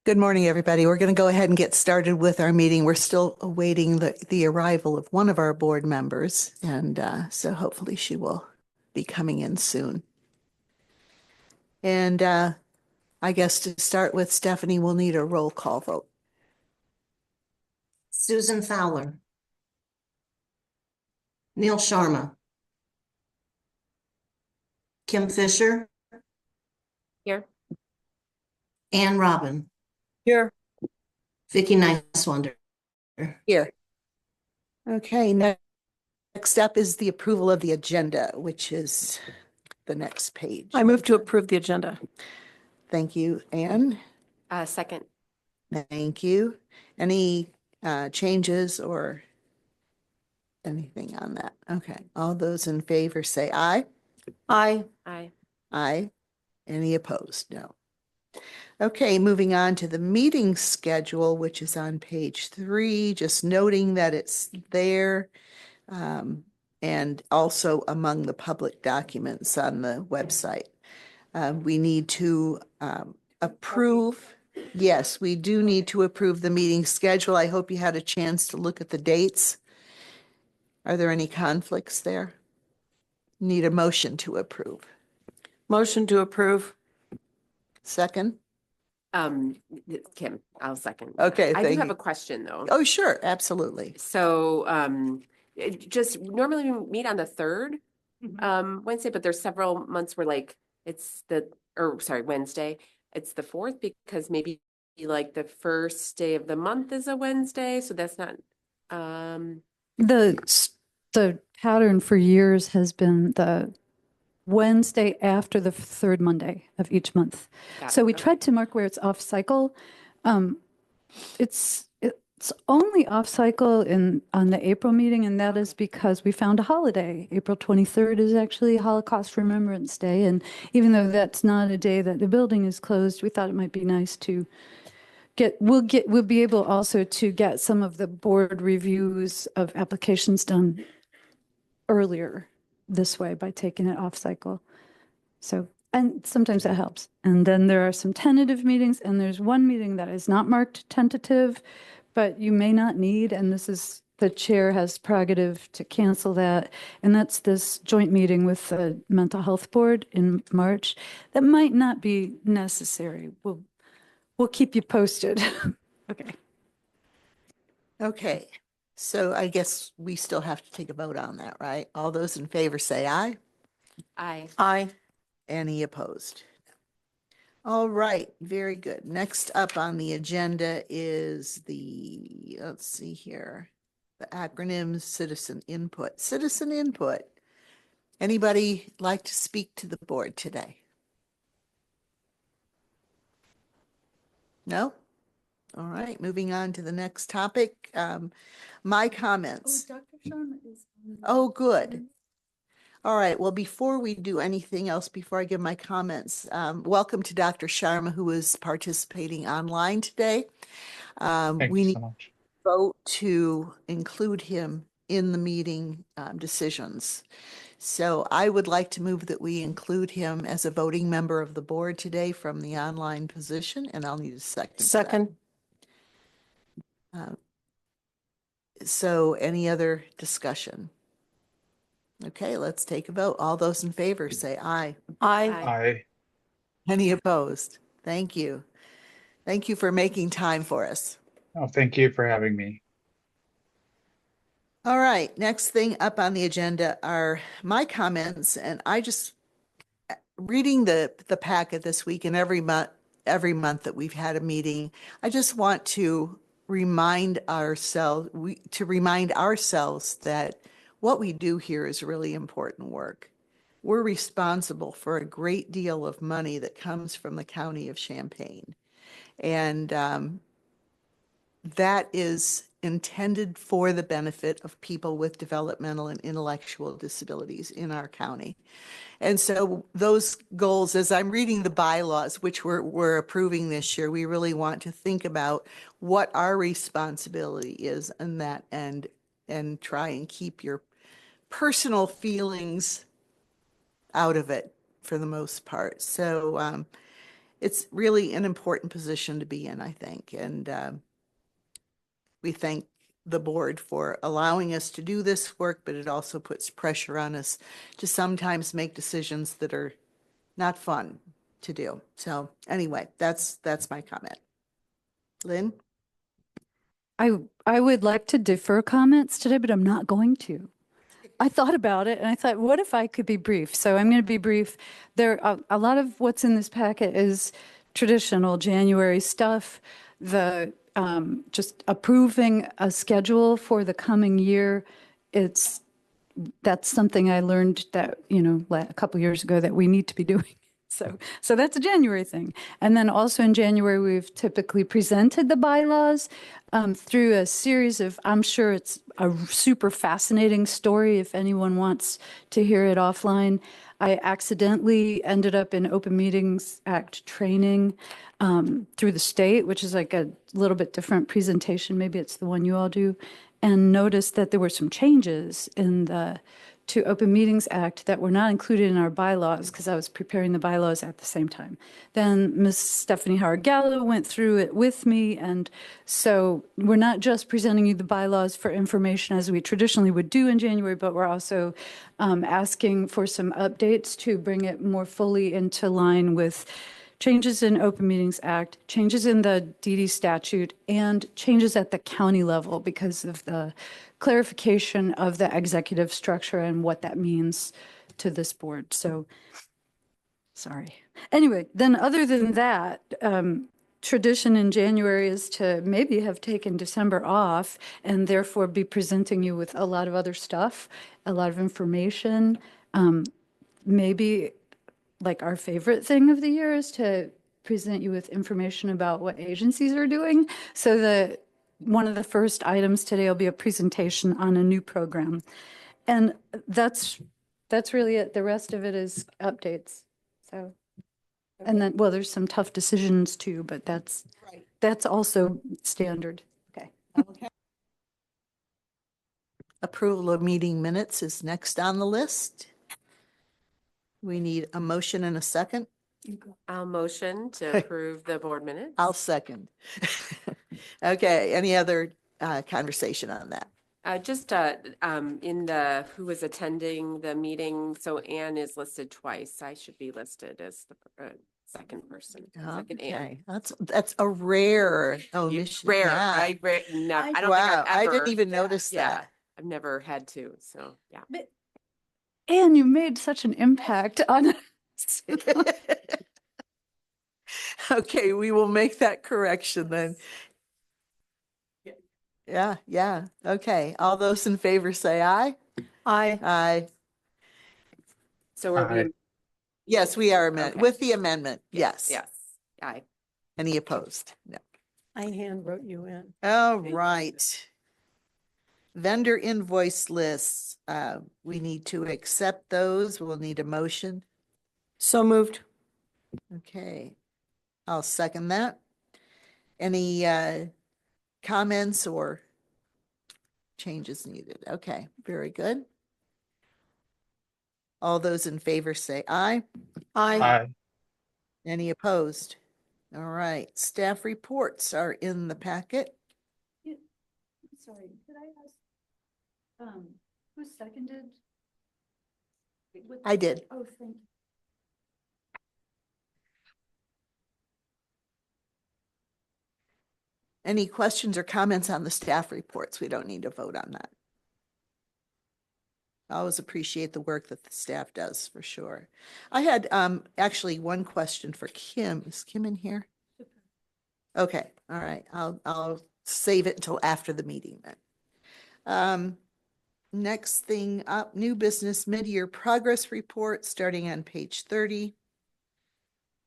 Good morning, everybody. We're going to go ahead and get started with our meeting. We're still awaiting the arrival of one of our board members, and so hopefully she will be coming in soon. And I guess to start with, Stephanie, we'll need a roll call vote. Susan Fowler. Neil Sharma. Kim Fisher. Here. Ann Robin. Here. Vicki Nicewander. Here. Okay, next up is the approval of the agenda, which is the next page. I move to approve the agenda. Thank you, Ann. Second. Thank you. Any changes or anything on that? Okay, all those in favor say aye. Aye. Aye. Aye. Any opposed? No. Okay, moving on to the meeting schedule, which is on page 3, just noting that it's there and also among the public documents on the website. We need to approve. Yes, we do need to approve the meeting schedule. I hope you had a chance to look at the dates. Are there any conflicts there? Need a motion to approve. Motion to approve. Second? Kim, I'll second. Okay, I do thank have you. a question though. Oh, sure, absolutely. So, just normally we meet on the third Wednesday, but there's several months where like it's Wednesday. It's the fourth because maybe like the first day of the month is a Wednesday, so that's not. The pattern for years has been the Wednesday after the third Monday of each month. So we tried to mark where it's off cycle. It's only off cycle on the April meeting, and that is because we found a holiday. April 23rd is actually Holocaust Remembrance Day, and even though that's not a day that the building is closed, we thought it might be nice to we'll be able also to get some of the board reviews of applications done earlier this way by taking it off cycle. So, and sometimes that helps. And then there are some tentative meetings, and there's one meeting that is not marked tentative, but you may not need, and this is, the chair has prerogative to cancel that. And that's this joint meeting with the mental health board in March. That might not be necessary. We'll keep you posted. Okay. Okay, so I guess we still have to take a vote on that, right? All those in favor say aye. Aye. Aye. Any opposed? All right, very good. Next up on the agenda is let's see here, the acronym citizen input. Citizen input. Anybody like to speak to the board today? No? All right, moving on to the next topic. My comments. Dr. Sharma is. Oh, good. All right. Well, before we do anything else, before I give my comments, welcome to Dr. Sharma, who is participating online today. We need to vote to include him in the meeting decisions. So I would like to move that we include him as a voting member of the board today from the online position, and I'll need a second. Second. So any other discussion? Okay, let's take a vote. All those in favor say aye. Aye. Aye. Any opposed? Thank you. Thank you for making time for us. Oh, thank you for having me. All right, next thing up on the agenda are my comments, and I just reading the packet this week and every month that we've had a meeting, I just want to remind ourselves that what we do here is really important work. We're responsible for a great deal of money that comes from the county of Champaign. And that is intended for the benefit of people with developmental and intellectual disabilities in our county. And so those goals, as I'm reading the bylaws, which we're approving this year, we really want to think about what our responsibility is in that end and try and keep your personal feelings out of it for the most part. So it's really an important position to be in, I think. And we thank the board for allowing us to do this work, but it also puts pressure on us to sometimes make decisions that are not fun to do. So anyway, that's my comment. Lynn? I would like to defer comments today, but I'm not going to. I thought about it and I thought, what if I could be brief? So I'm going to be brief. A lot of what's in this packet is traditional January stuff. The just approving a schedule for the coming year. That's something I learned that, a couple years ago that we need to be doing. So that's a January thing. And then also in January, we've typically presented the bylaws through a series of, I'm sure it's a super fascinating story if anyone wants to hear it offline. I accidentally ended up in Open Meetings Act training through the state, which is like a little bit different presentation. Maybe it's the one you all do. And noticed that there were some changes in the to Open Meetings Act that were not included in our bylaws because I was preparing the bylaws at the same time. Then Ms. Stephanie Howard Gallo went through it with me. And so we're not just presenting you the bylaws for information as we traditionally would do in January, but we're also asking for some updates to bring it more fully into line with changes in Open Meetings Act, changes in the DD statute, and changes at the county level because of the clarification of the executive structure and what that means to this board. So, sorry. Anyway, then other than that, tradition in January is to maybe have taken December off and therefore be presenting you with a lot of other stuff, a lot of information. Maybe like our favorite thing of the year is to present you with information about what agencies are doing. So one of the first items today will be a presentation on a new program. And that's really it. The rest of it is updates. So, and then, well, there's some tough decisions too, but that's also standard. Okay. Okay. Approval of meeting minutes is next on the list. We need a motion and a second. I'll motion to approve the board minutes. I'll second. Okay, any other conversation on that? Just in who was attending the meeting, so Anne is listed twice. I should be listed as the second person. Second Anne. Okay, that's a rare omission. Rare. Yeah. I don't think Wow, I've I ever. didn't even notice Yeah, that. I've never had to. So yeah. And you made such an impact on us. Okay, we will make that correction then. Yeah. Okay, all those in favor say aye. Aye. Aye. So we're Aye. being. Yes, we are Okay. with the amendment. Yes. Yes. Aye. Any opposed? No. I hand wrote you in. All right. Vendor invoice lists. We need to accept those. We'll need a motion. So moved. Okay. I'll second that. Any comments or changes needed? Okay, very good. All those in favor say aye. Aye. Any opposed? All right, staff reports are in the packet. Sorry, could I ask, who seconded? I did. Oh, thank you. Any questions or comments on the staff reports? We don't need to vote on that. I always appreciate the work that the staff does, for sure. I had actually one question for Kim. Is Kim in here? Okay, all right. I'll save it until after the meeting then. Next thing up, new business mid-year progress report starting on page 30.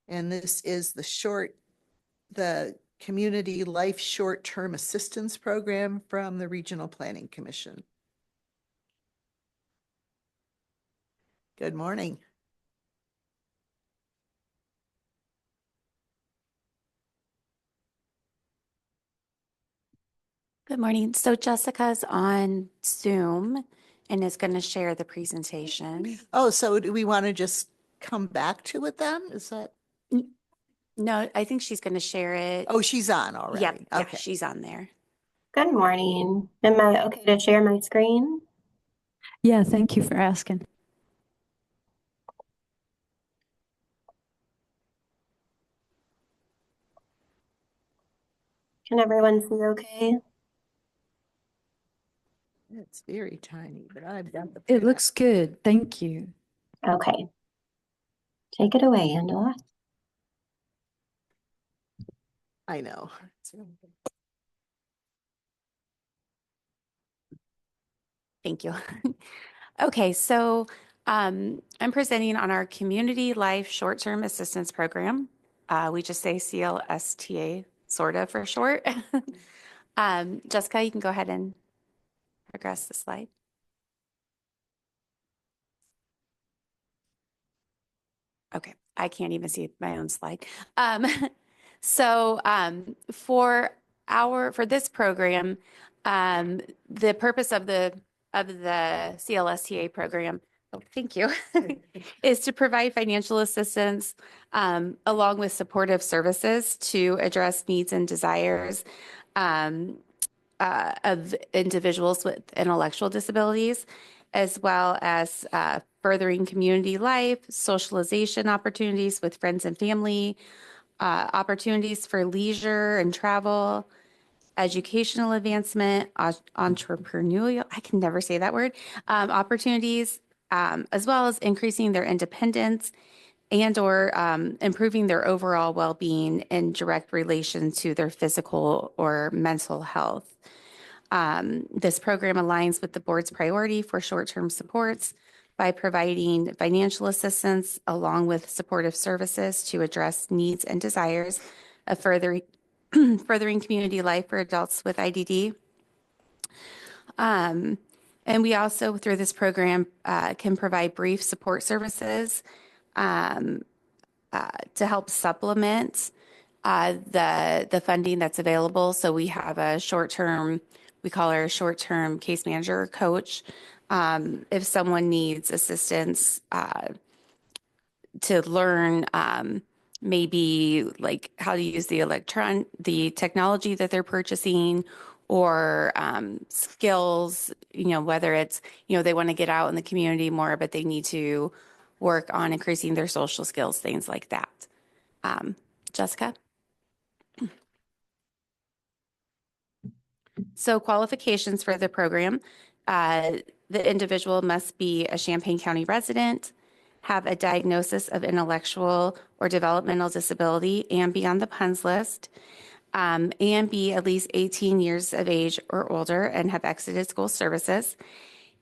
And this is the Community Life Short-Term Assistance Program from the Regional Planning Commission. Good morning. Good morning. So Jessica's on Zoom and is going to share the presentation. Oh, so do we want to just come back to it then? Is that? No, I think she's going to share it. Oh, she's on Yep, already. yeah, Okay. she's on there. Good morning. Am I okay to share my screen? Yeah, thank you for asking. Can everyone see okay? It's very tiny, but I've got the. It looks good. Thank you. Okay. Take it away, Angela. I know. Thank you. Okay, so I'm presenting on our Community Life Short-Term Assistance Program. We just say CLSTA, sort of for short. Jessica, you can go ahead and progress the slide. Okay, I can't even see my own slide. For this program, the purpose of the CLSTA program, oh, thank you, is to provide financial assistance along with supportive services to address needs and desires of individuals with intellectual disabilities, as well as furthering community life, socialization opportunities with friends and family, opportunities for leisure and travel, educational advancement, entrepreneurial, I can never say that word, opportunities, as well as increasing their independence and or improving their overall well-being in direct relation to their physical or mental health. This program aligns with the board's priority for short-term supports by providing financial assistance along with supportive services to address needs and desires of furthering community life for adults with IDD. And we also, through this program, can provide brief support services to help supplement the funding that's available. So we have a short-term, we call her a short-term case manager or coach. If someone needs assistance to learn maybe like how to use the technology that they're purchasing, or skills, whether it's, they want to get out in the community more, but they need to work on increasing their social skills, things like that. Jessica? So qualifications for the program, the individual must be a Champaign County resident, have a diagnosis of intellectual or developmental disability and be on the PUNS list, and be at least 18 years of age or older and have exited school services.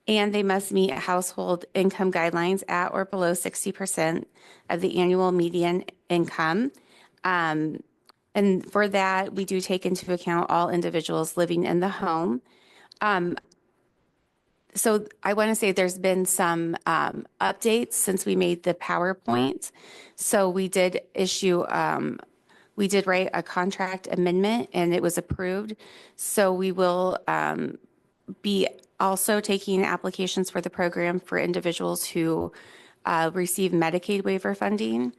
And they must meet household income guidelines at or below 60% of the annual median income. And for that, we do take into account all individuals living in the home. So I want to say there's been some updates since we made the PowerPoint. So we did write a contract amendment and it was approved. So we will be also taking applications for the program for individuals who receive Medicaid waiver funding.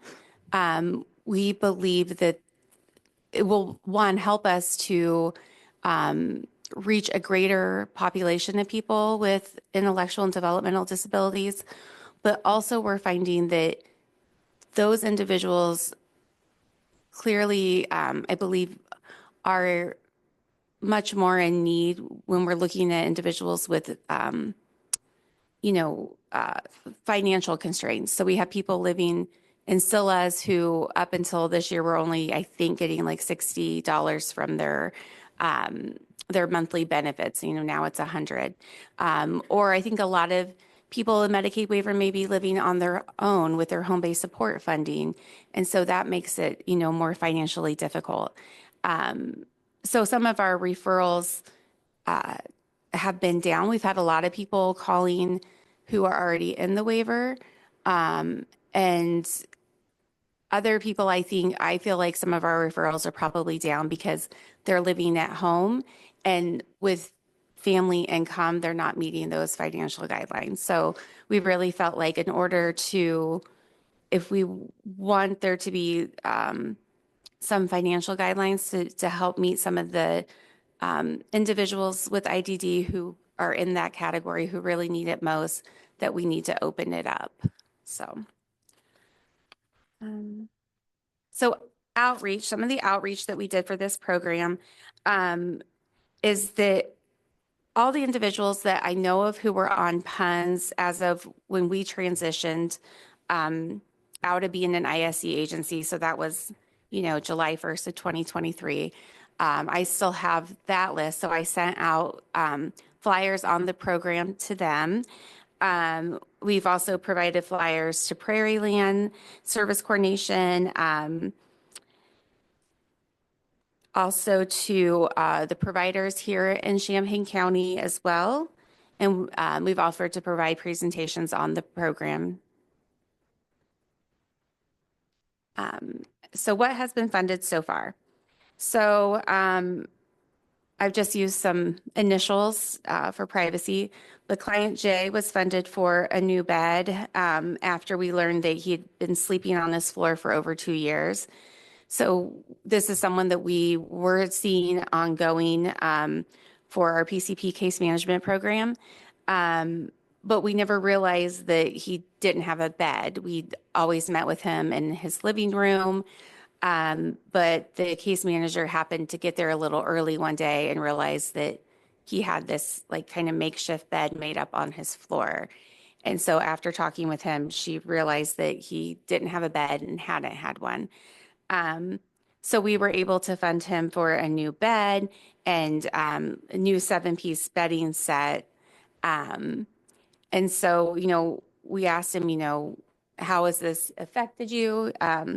We believe that it will, one, help us to reach a greater population of people with intellectual and developmental disabilities, but also we're finding that those individuals clearly, I believe, are much more in need when we're looking at individuals with, financial constraints. So we have people living in SILAs who up until this year were only, I think, getting like $60 from their monthly benefits. Now it's $100. Or I think a lot of people in Medicaid waiver may be living on their own with their home-based support funding. And so that makes it, more financially difficult. So some of our referrals have been down. We've had a lot of people calling who are already in the waiver. And other people, I feel like some of our referrals are probably down because they're living at home and with family income, they're not meeting those financial guidelines. So we really felt like in order to, if we want there to be some financial guidelines to help meet some of the individuals with IDD who are in that category who really need it most, that we need to open it up. So outreach, some of the outreach that we did for this program is that all the individuals that I know of who were on PUNs as of when we transitioned out of being an ISE agency, so that was, July 1st of 2023, I still have that list. So I sent out flyers on the program to them. We've also provided flyers to Prairie Land Service Coordination, also to the providers here in Champaign County as well. And we've offered to provide presentations on the program. So what has been funded so far? So I've just used some initials for privacy. The client J was funded for a new bed after we learned that he had been sleeping on this floor for over 2 years. So this is someone that we were seeing ongoing for our PCP case management program. But we never realized that he didn't have a bed. We'd always met with him in his living room. But the case manager happened to get there a little early one day and realized that he had this like kind of makeshift bed made up on his floor. And so after talking with him, she realized that he didn't have a bed and hadn't had one. So we were able to fund him for a new bed and a new 7-piece bedding set. And so, we asked him, how has this affected you?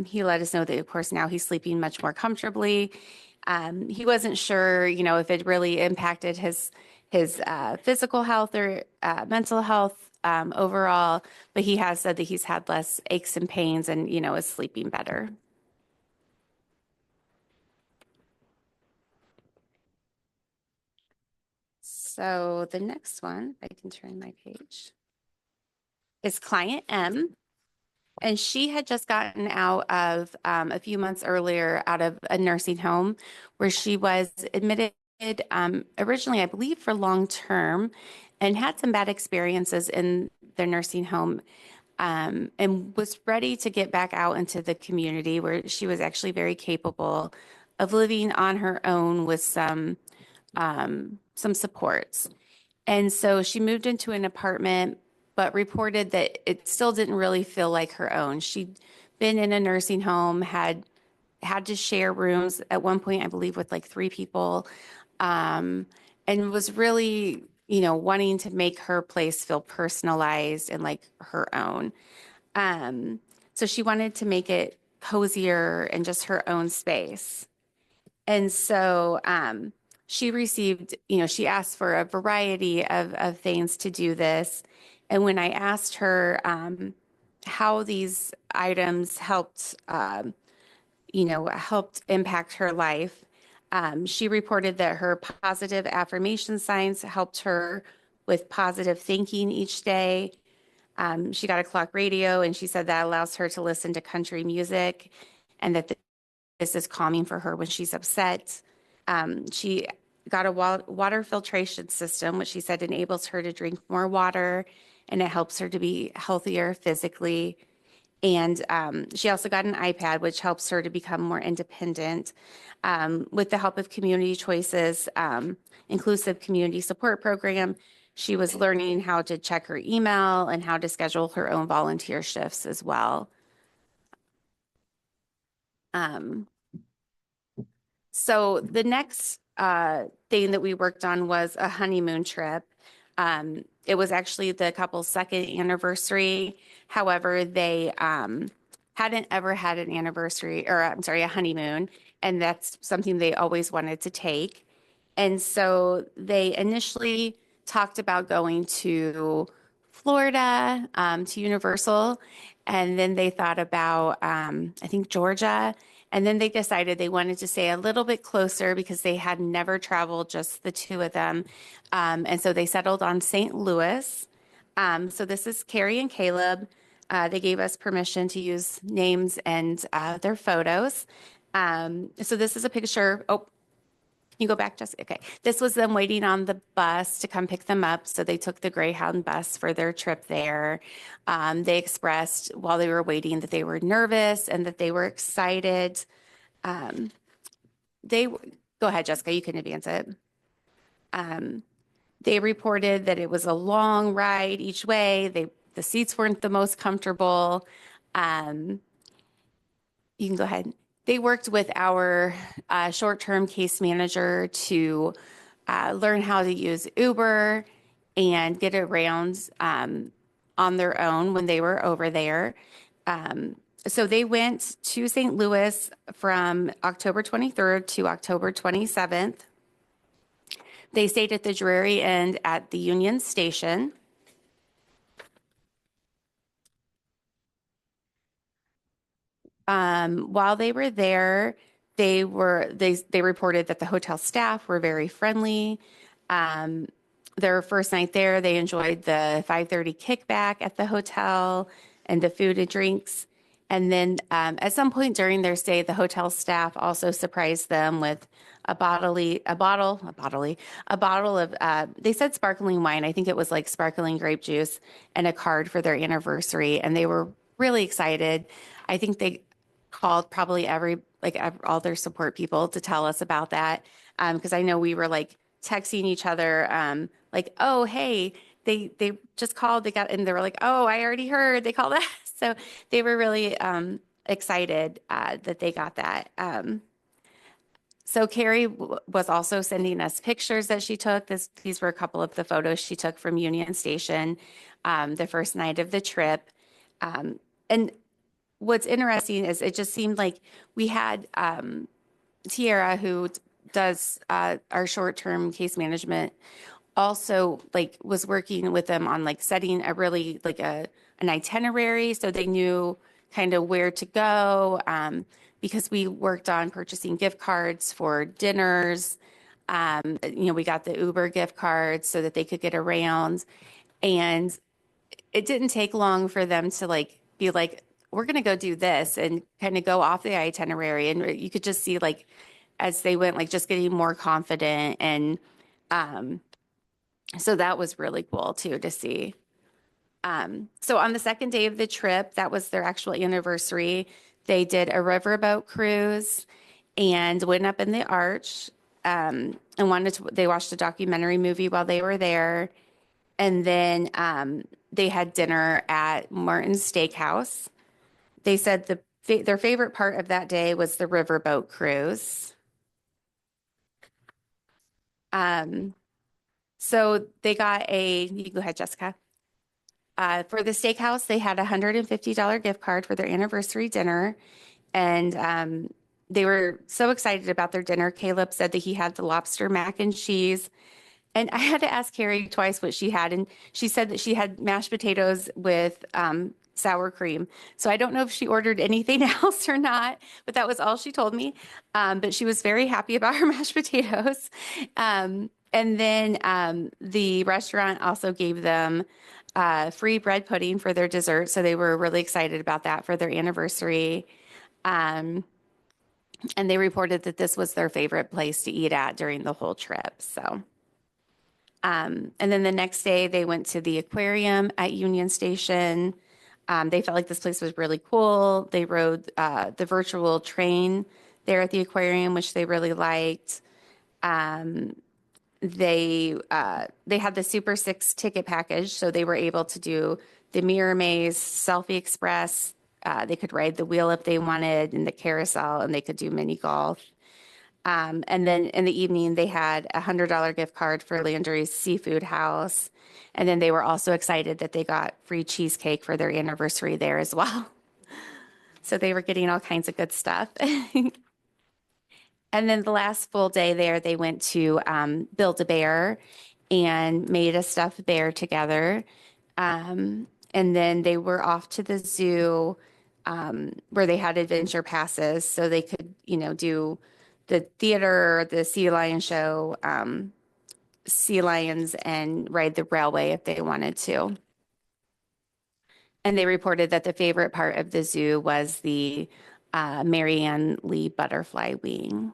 He let us know that, of course, now he's sleeping much more comfortably. He wasn't sure, if it really impacted his physical health or mental health overall, but he has said that he's had less aches and pains and, is sleeping better. So the next one, I can turn my page, is client M. And she had just gotten out of a few months earlier out of a nursing home where she was admitted originally, I believe, for long term and had some bad experiences in their nursing home and was ready to get back out into the community where she was actually very capable of living on her own with some supports. And so she moved into an apartment, but reported that it still didn't really feel like her own. She'd been in a nursing home, had to share rooms at one point, I believe, with like 3 people, and was really, wanting to make her place feel personalized and like her own. So she wanted to make it cozier and just her own space. And so she received, she asked for a variety of things to do this. And when I asked her how these items helped, helped impact her life, she reported that her positive affirmation signs helped her with positive thinking each day. She got a clock radio, and she said that allows her to listen to country music and that this is calming for her when she's upset. She got a water filtration system, which she said enables her to drink more water and it helps her to be healthier physically. And she also got an iPad, which helps her to become more independent. With the help of Community Choices, Inclusive Community Support Program, she was learning how to check her email and how to schedule her own volunteer shifts as well. So the next thing that we worked on was a honeymoon trip. It was actually the couple's 2nd anniversary. However, they hadn't ever had an anniversary, or I'm sorry, a honeymoon, and that's something they always wanted to take. And so they initially talked about going to Florida, to Universal, and then they thought about, I think, Georgia. And then they decided they wanted to stay a little bit closer because they had never traveled, just the 2 of them. And so they settled on St. Louis. So this is Carrie and Caleb. They gave us permission to use names and their photos. So this is a picture. Oh, can you go back, Jessica? Okay. This was them waiting on the bus to come pick them up. So they took the Greyhound bus for their trip there. They expressed while they were waiting that they were nervous and that they were excited. Go ahead, Jessica, you can advance it. They reported that it was a long ride each way. The seats weren't the most comfortable. You can go ahead. They worked with our short-term case manager to learn how to use Uber and get around on their own when they were over there. So they went to St. Louis from October 23rd to October 27th. They stayed at the Drury Inn at the Union Station. While they were there, they reported that the hotel staff were very friendly. Their first night there, they enjoyed the 5:30 kickback at the hotel and the food and drinks. And then at some point during their stay, the hotel staff also surprised them with a bottle of, they said sparkling wine. I think it was like sparkling grape juice and a card for their anniversary. And they were really excited. I think they called probably all their support people to tell us about that. Because I know we were like texting each other, like, oh, hey, they just called, and they were like, oh, I already heard they called us. So they were really excited that they got that. So Carrie was also sending us pictures that she took. These were a couple of the photos she took from Union Station the first night of the trip. And what's interesting is it just seemed like we had Tiara, who does our short-term case management, also like was working with them on like setting a really like an itinerary so they knew kind of where to go, because we worked on purchasing gift cards for dinners. We got the Uber gift cards so that they could get around. And it didn't take long for them to like be like, we're going to go do this, and kind of go off the itinerary. And you could just see like as they went, like just getting more confident. And so that was really cool too to see. So on the second day of the trip, that was their actual anniversary. They did a riverboat cruise and went up in the arch, and they watched a documentary movie while they were there. And then they had dinner at Martin's Steakhouse. They said their favorite part of that day was the riverboat cruise. So they got you go ahead, Jessica. For the steakhouse, they had a $150 gift card for their anniversary dinner. And they were so excited about their dinner. Caleb said that he had the lobster mac and cheese. And I had to ask Carrie twice what she had. And she said that she had mashed potatoes with sour cream. So I don't know if she ordered anything else or not, but that was all she told me. But she was very happy about her mashed potatoes. And then the restaurant also gave them free bread pudding for their dessert. So they were really excited about that for their anniversary. And they reported that this was their favorite place to eat at during the whole trip. So, and then the next day they went to the aquarium at Union Station. They felt like this place was really cool. They rode the virtual train there at the aquarium, which they really liked. They had the Super 6 ticket package, so they were able to do the Mirror Maze, Selfie Express. They could ride the wheel if they wanted, and the carousel, and they could do mini golf. And then in the evening, they had a $100 gift card for Landry's Seafood House. And then they were also excited that they got free cheesecake for their anniversary there as well. So they were getting all kinds of good stuff. And then the last full day there, they went to Build-A-Bear and made a stuffed bear together. And then they were off to the zoo where they had adventure passes so they could, do the theater, the sea lion show, sea lions, and ride the railway if they wanted to. And they reported that the favorite part of the zoo was the Marianne Lee Butterfly Wing.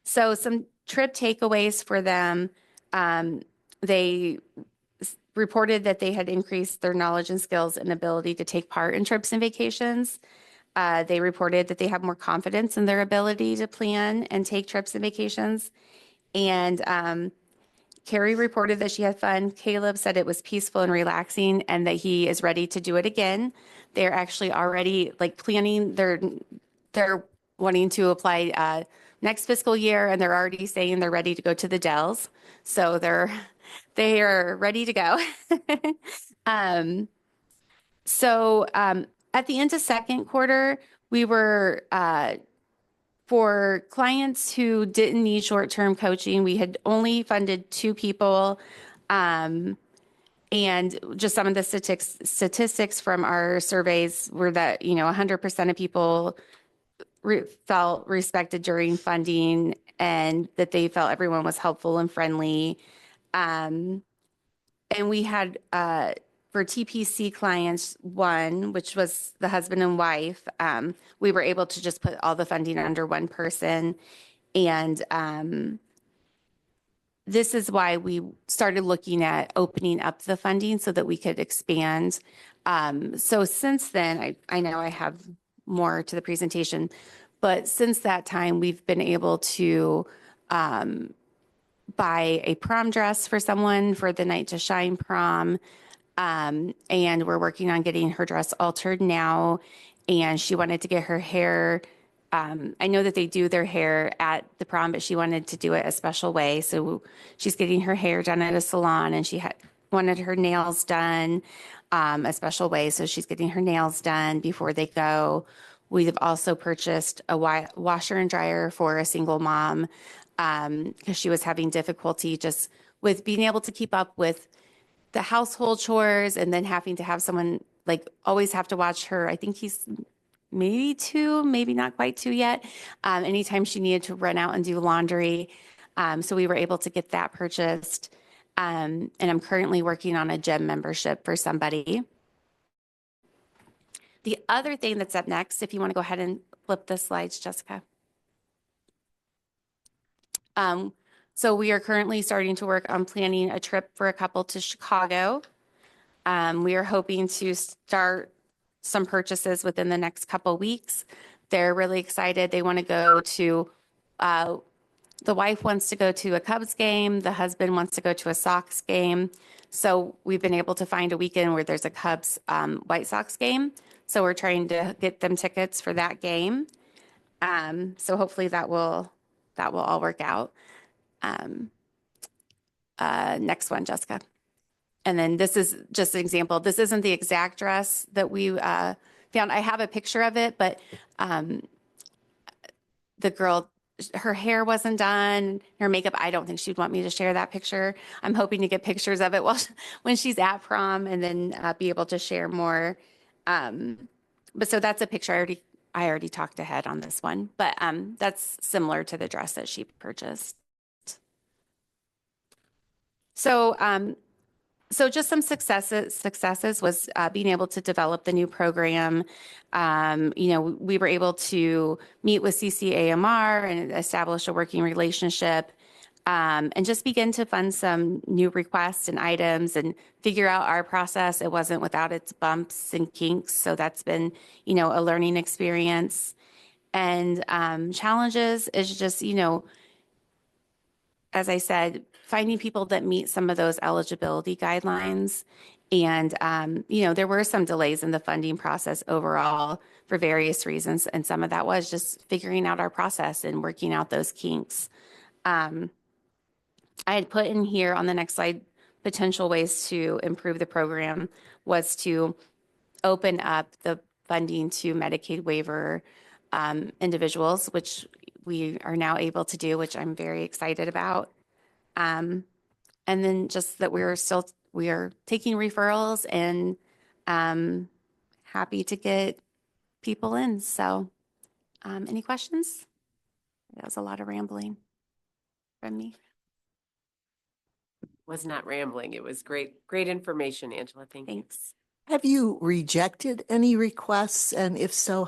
So some trip takeaways for them. They reported that they had increased their knowledge and skills and ability to take part in trips and vacations. They reported that they have more confidence in their ability to plan and take trips and vacations. And Carrie reported that she had fun. Caleb said it was peaceful and relaxing and that he is ready to do it again. They're actually already like planning, they're wanting to apply next fiscal year, and they're already saying they're ready to go to the Dells. So they are ready to go. um, so at the end of second quarter, we were for clients who didn't need short-term coaching, we had only funded 2 people. And just some of the statistics from our surveys were that, 100% of people felt respected during funding and that they felt everyone was helpful and friendly. And we had, for TPC clients, one, which was the husband and wife, we were able to just put all the funding under one person. And this is why we started looking at opening up the funding so that we could expand. So since then, I know I have more to the presentation, but since that time, we've been able to buy a prom dress for someone for the Night to Shine prom. And we're working on getting her dress altered now. And she wanted to get her hair. I know that they do their hair at the prom, but she wanted to do it a special way. So she's getting her hair done at a salon, and she wanted her nails done a special way. So she's getting her nails done before they go. We've also purchased a washer and dryer for a single mom because she was having difficulty just with being able to keep up with the household chores and then having to have someone like always have to watch her. I think he's maybe 2, maybe not quite 2 yet. Anytime she needed to run out and do laundry. So we were able to get that purchased. And I'm currently working on a gym membership for somebody. The other thing that's up next, if you want to go ahead and flip the slides, Jessica. So we are currently starting to work on planning a trip for a couple to Chicago. We are hoping to start some purchases within the next couple weeks. They're really excited. They want to go to, the wife wants to go to a Cubs game. The husband wants to go to a Sox game. So we've been able to find a weekend where there's a Cubs White Sox game. So we're trying to get them tickets for that game. So hopefully that will all work out. Next one, Jessica. And then this is just an example. This isn't the exact dress that we found. I have a picture of it, but the girl, her hair wasn't done, her makeup, I don't think she'd want me to share that picture. I'm hoping to get pictures of it when she's at prom and then be able to share more. But so that's a picture. I already talked ahead on this one, but that's similar to the dress that she purchased. So just some successes was being able to develop the new program. We were able to meet with CCAMR and establish a working relationship and just begin to fund some new requests and items and figure out our process. It wasn't without its bumps and kinks. So that's been, a learning experience. And challenges is just, as I said, finding people that meet some of those eligibility guidelines. And, there were some delays in the funding process overall for various reasons. And some of that was just figuring out our process and working out those kinks. I had put in here on the next slide, potential ways to improve the program was to open up the funding to Medicaid waiver individuals, which we are now able to do, which I'm very excited about. And then just that we are taking referrals and happy to get people in. So any questions? That was a lot of rambling from me. Was not rambling. It was great information, Angela. Thank you. Thanks. Have you rejected any requests? And if so,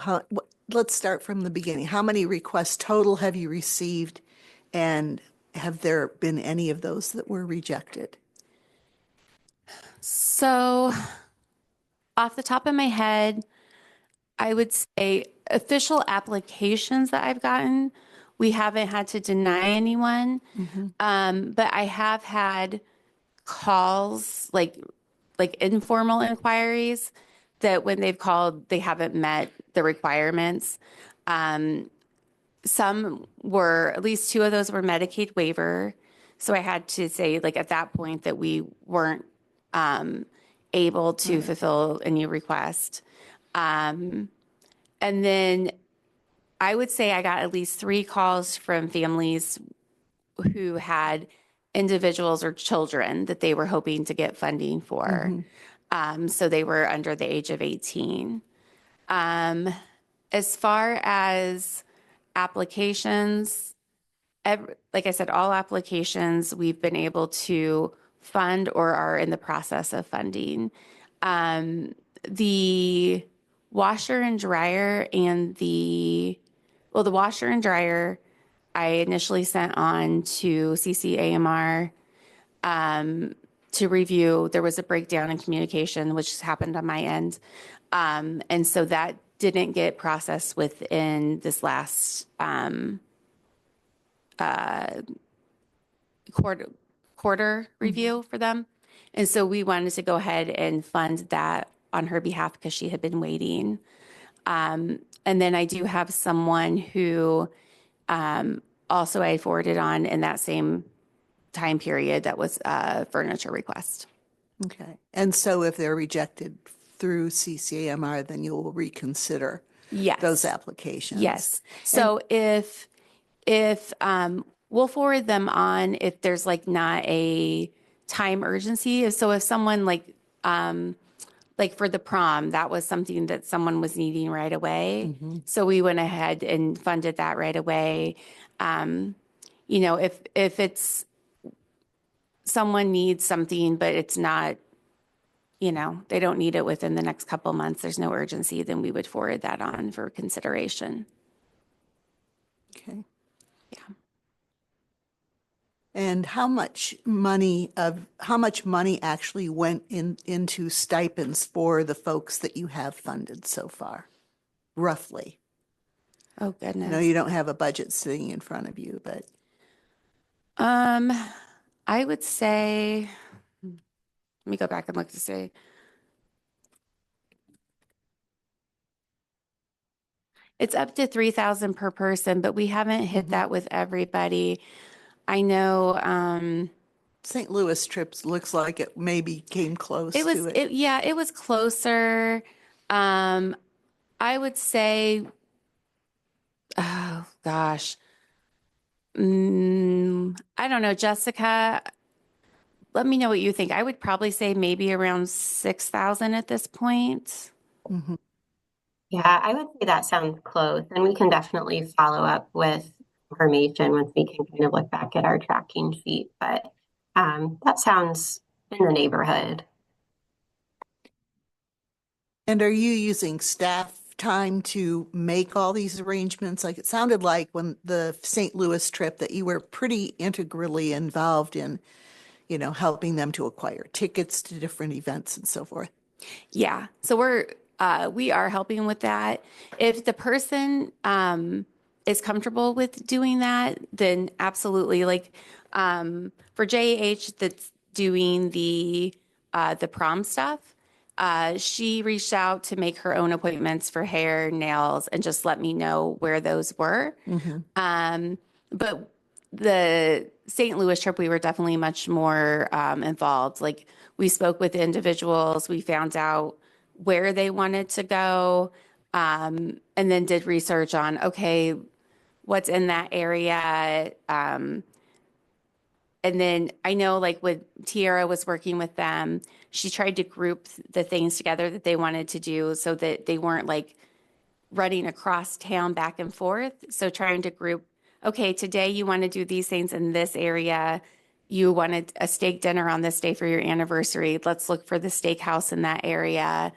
let's start from the beginning. How many requests total have you received? And have there been any of those that were rejected? So, off the top of my head, I would say official applications that I've gotten, we haven't had to deny anyone. But I have had calls, like informal inquiries, that when they've called, they haven't met the requirements. Some were, at least two of those were Medicaid waiver. So I had to say, like, at that point, that we weren't able to fulfill a new request. And then I would say I got at least 3 calls from families who had individuals or children that they were hoping to get funding for. So they were under the age of 18. As far as applications, like I said, all applications we've been able to fund or are in the process of funding. The washer and dryer and the washer and dryer I initially sent on to CCAMR to review. There was a breakdown in communication, which happened on my end. And so that didn't get processed within this last quarter review for them. And so we wanted to go ahead and fund that on her behalf because she had been waiting. And then I do have someone who also I forwarded on in that same time period that was a furniture request. Okay. And so if they're rejected through CCAMR, then you will reconsider Yes. those applications. Yes. So if we'll forward them on if there's like not a time urgency. So if someone like for the prom, that was something that someone was needing right away. So we went ahead and funded that right away. You know, if it's someone needs something, but it's not, you know, they don't need it within the next couple months, there's no urgency, then we would forward that on for consideration. Okay. Yeah. And how much money actually went into stipends for the folks that you have funded so far? Roughly. Oh, I goodness. know you don't have a budget sitting in front of you, but I would say, let me go back and look to see. It's up to 3,000 per person, but we haven't hit that with everybody. I know, St. Louis trips looks like it maybe came close to it. it was closer. I would say, oh gosh. I don't know, Jessica, let me know what you think. I would probably say maybe around 6,000 at this point. Yeah, I would say that sounds close, and we can definitely follow up with information once we can kind of look back at our tracking sheet. But that sounds in the neighborhood. And are you using staff time to make all these arrangements? Like it sounded like when the St. Louis trip that you were pretty integrally involved in, you know, helping them to acquire tickets to different events and so forth. Yeah. So we are helping with that. If the person is comfortable with doing that, then absolutely. Like for JH that's doing the prom stuff, she reached out to make her own appointments for hair, nails, and just let me know where those were. But the St. Louis trip, we were definitely much more involved. Like we spoke with individuals, we found out where they wanted to go, and then did research on, okay, what's in that area. And then I know like when Tiara was working with them, she tried to group the things together that they wanted to do so that they weren't like running across town back and forth. So trying to group, okay, today you want to do these things in this area. You wanted a steak dinner on this day for your anniversary. Let's look for the steakhouse in that area.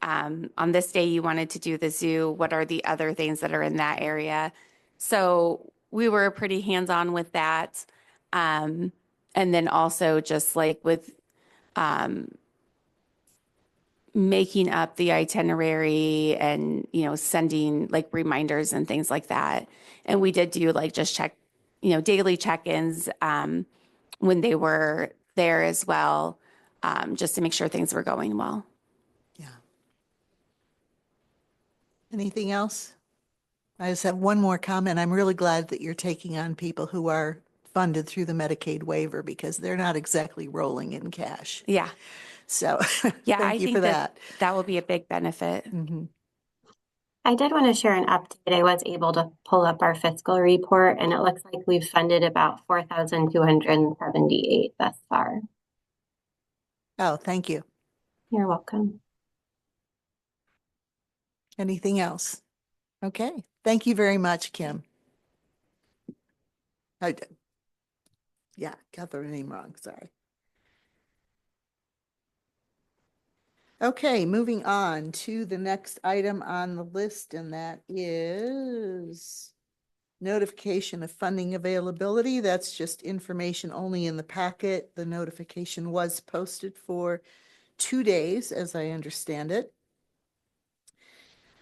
On this day, you wanted to do the zoo. What are the other things that are in that area? So we were pretty hands-on with that. And then also just like with making up the itinerary and, sending like reminders and things like that. And we did do like just daily check-ins when they were there as well, just to make sure things were going well. Yeah. Anything else? I just have one more comment. I'm really glad that you're taking on people who are funded through the Medicaid waiver because they're not exactly rolling in cash. Yeah. So Yeah, thank I you think for that that. that will be a big benefit. I did want to share an update. I was able to pull up our fiscal report, and it looks like we've funded about 4,278 thus far. Oh, thank you. You're welcome. Anything else? Okay. Thank you very much, Kim. Yeah, got the name wrong. Sorry. Okay, moving on to the next item on the list, and that is notification of funding availability. That's just information only in the packet. The notification was posted for 2 days, as I understand it.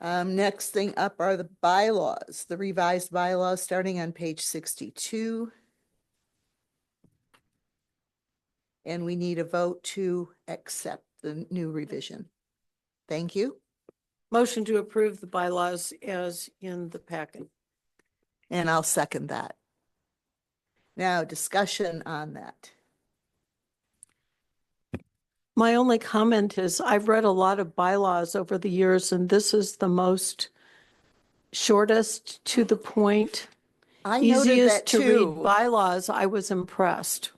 Next thing up are the bylaws, the revised bylaws starting on page 62. And we need a vote to accept the new revision. Thank you. Motion to approve the bylaws as in the packet. And I'll second that. Now, discussion on that. My only comment is I've read a lot of bylaws over the years, and this is the most shortest, to the point, I noted easiest that to read too. bylaws. I was impressed.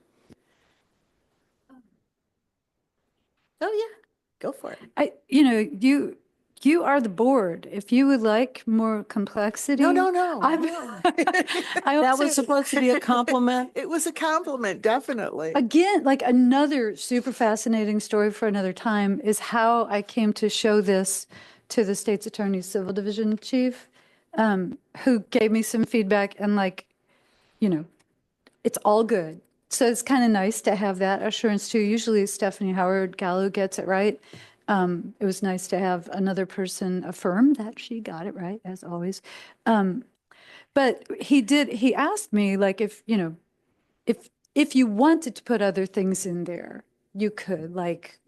Oh, yeah, go for it. You are the board. If you would like more complexity. No. That was supposed to be a compliment. It was a compliment, definitely. Again, like another super fascinating story for another time is how I came to show this to the state's attorney's civil division chief, who gave me some feedback and it's all good. So it's kind of nice to have that assurance too. Usually Stephanie Howard Gallo gets it right. It was nice to have another person affirm that she got it right, as always. But he asked me like if you wanted to put other things in there, you could, like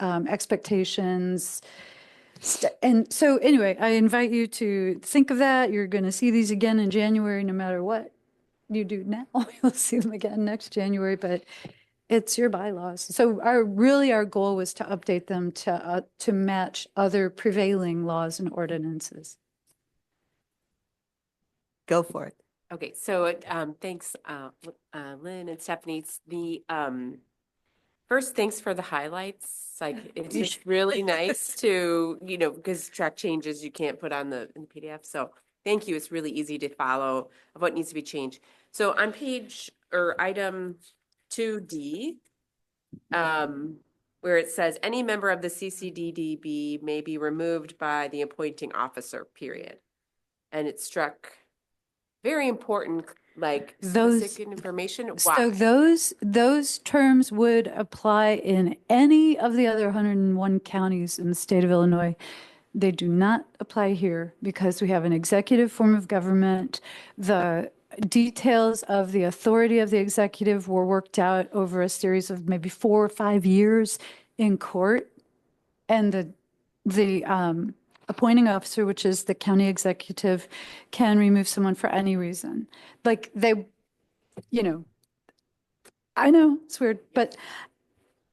expectations. And so anyway, I invite you to think of that. You're going to see these again in January, no matter what you do now. You'll see them again next January, but it's your bylaws. So our goal was to update them to match other prevailing laws and ordinances. Go for it. Okay, so thanks, Lynn and Stephanie. First, thanks for the highlights. Like, it's just really nice to, because track changes you can't put on in the PDF. So thank you. It's really easy to follow of what needs to be changed. So on item 2D, where it says any member of the CCDDB may be removed by the appointing officer, period. And it struck very important, like specific information. So those terms would apply in any of the other 101 counties in the state of Illinois. They do not apply here because we have an executive form of government. The details of the authority of the executive were worked out over a series of maybe 4 or 5 years in court. And the appointing officer, which is the county executive, can remove someone for any reason. Like I know it's weird,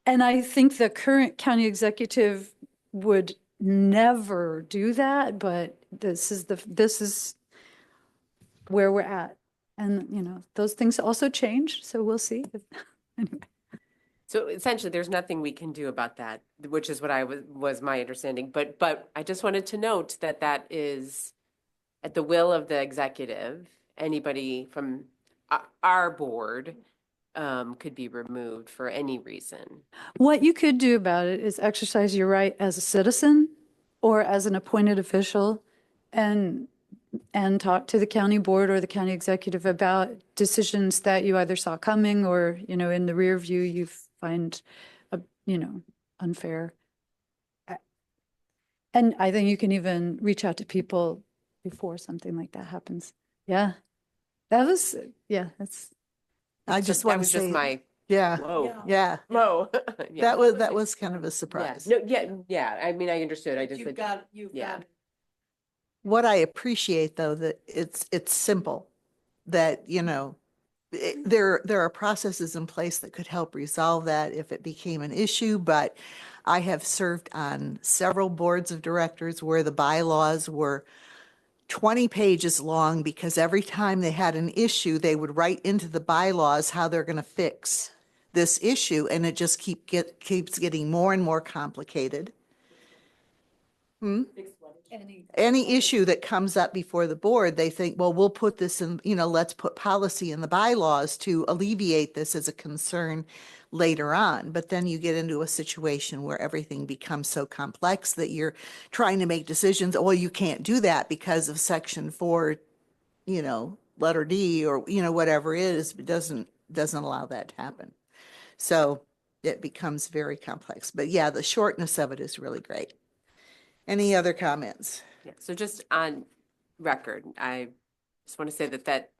and I think the current county executive would never do that, but this is where we're at. And those things also change, so we'll see. Anyway. So essentially, there's nothing we can do about that, which is what was my understanding. But I just wanted to note that is at the will of the executive. Anybody from our board could be removed for any reason. What you could do about it is exercise your right as a citizen or as an appointed official and talk to the county board or the county executive about decisions that you either saw coming or, in the rear view, you find, unfair. And I think you can even reach out to people before something like that happens. Yeah. That's, I It's just that want to was just say, my, yeah, whoa, yeah, whoa. Yeah. that was kind of a Yeah, surprise. no, yeah, I mean, I understood, I just. You've would- got Yeah. it. What I appreciate though, that it's simple, that, there are processes in place that could help resolve that if it became an issue, but I have served on several boards of directors where the bylaws were 20 pages long because every time they had an issue, they would write into the bylaws how they're going to fix this issue, and it just keeps getting more and more complicated. Any issue that comes up before the board, they think, well, we'll put this in, let's put policy in the bylaws to alleviate this as a concern later on. But then you get into a situation where everything becomes so complex that you're trying to make decisions. Well, you can't do that because of section 4, letter D, or, whatever it is, it doesn't allow that to happen. So it becomes very complex. But yeah, the shortness of it is really great. Any other comments? Yeah, so just on record, I just want to say that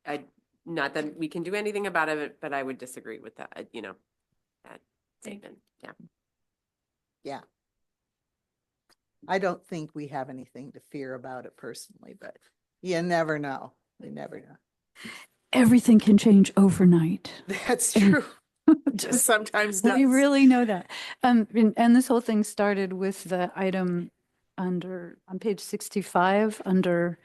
not that we can do anything about it, but I would disagree with that, that statement, yeah. Yeah. I don't think we have anything to fear about it personally, but you never know. You never know. Everything can change overnight. That's true. Just sometimes does. We really know that. And this whole thing started with the item on page 65 under,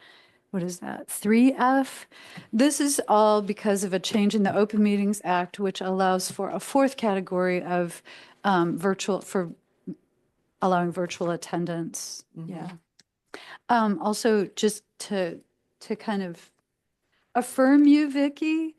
what is that, 3F? This is all because of a change in the Open Meetings Act, which allows for a fourth category of allowing virtual attendance. Yeah. Also, just to kind of affirm you, Vicky,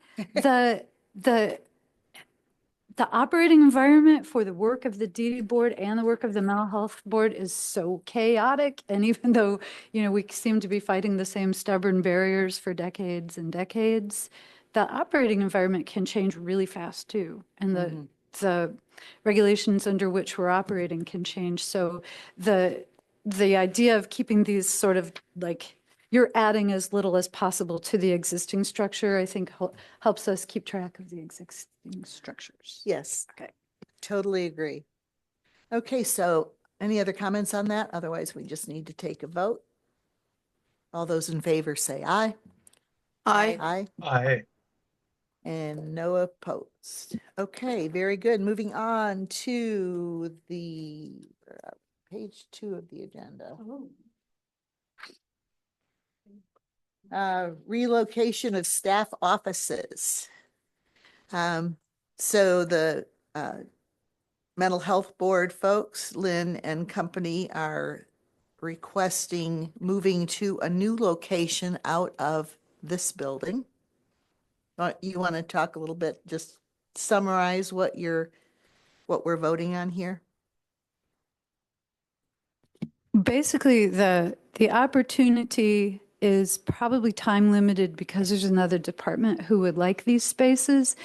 the operating environment for the work of the DD board and the work of the mental health board is so chaotic. And even though, we seem to be fighting the same stubborn barriers for decades and decades, the operating environment can change really fast too. And the regulations under which we're operating can change. So the idea of keeping these sort of like, you're adding as little as possible to the existing structure, I think helps us keep track of the existing structures. Yes. Okay. Totally agree. Okay, so any other comments on that? Otherwise, we just need to take a vote. All those in favor say aye. Aye. Aye. And no opposed. Okay, very good. Moving on to the page 2 of the agenda. Relocation of staff offices. So the mental health board folks, Lynn and company, are requesting moving to a new location out of this building. You want to talk a little bit, just summarize what we're voting on here? Basically, the opportunity is probably time limited because there's another department who would like these spaces.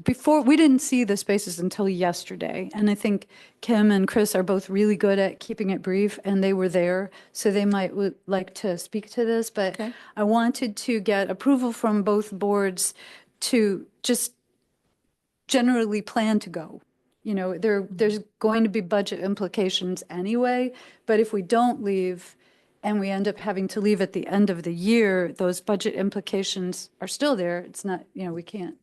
Before, we didn't see the spaces until yesterday, and I think Kim and Chris are both really good at keeping it brief, and they were there, so they might would like to speak to this, but Okay. I wanted to get approval from both boards to just generally plan to go. There's going to be budget implications anyway, but if we don't leave and we end up having to leave at the end of the year, those budget implications are still there. It's not, we can't.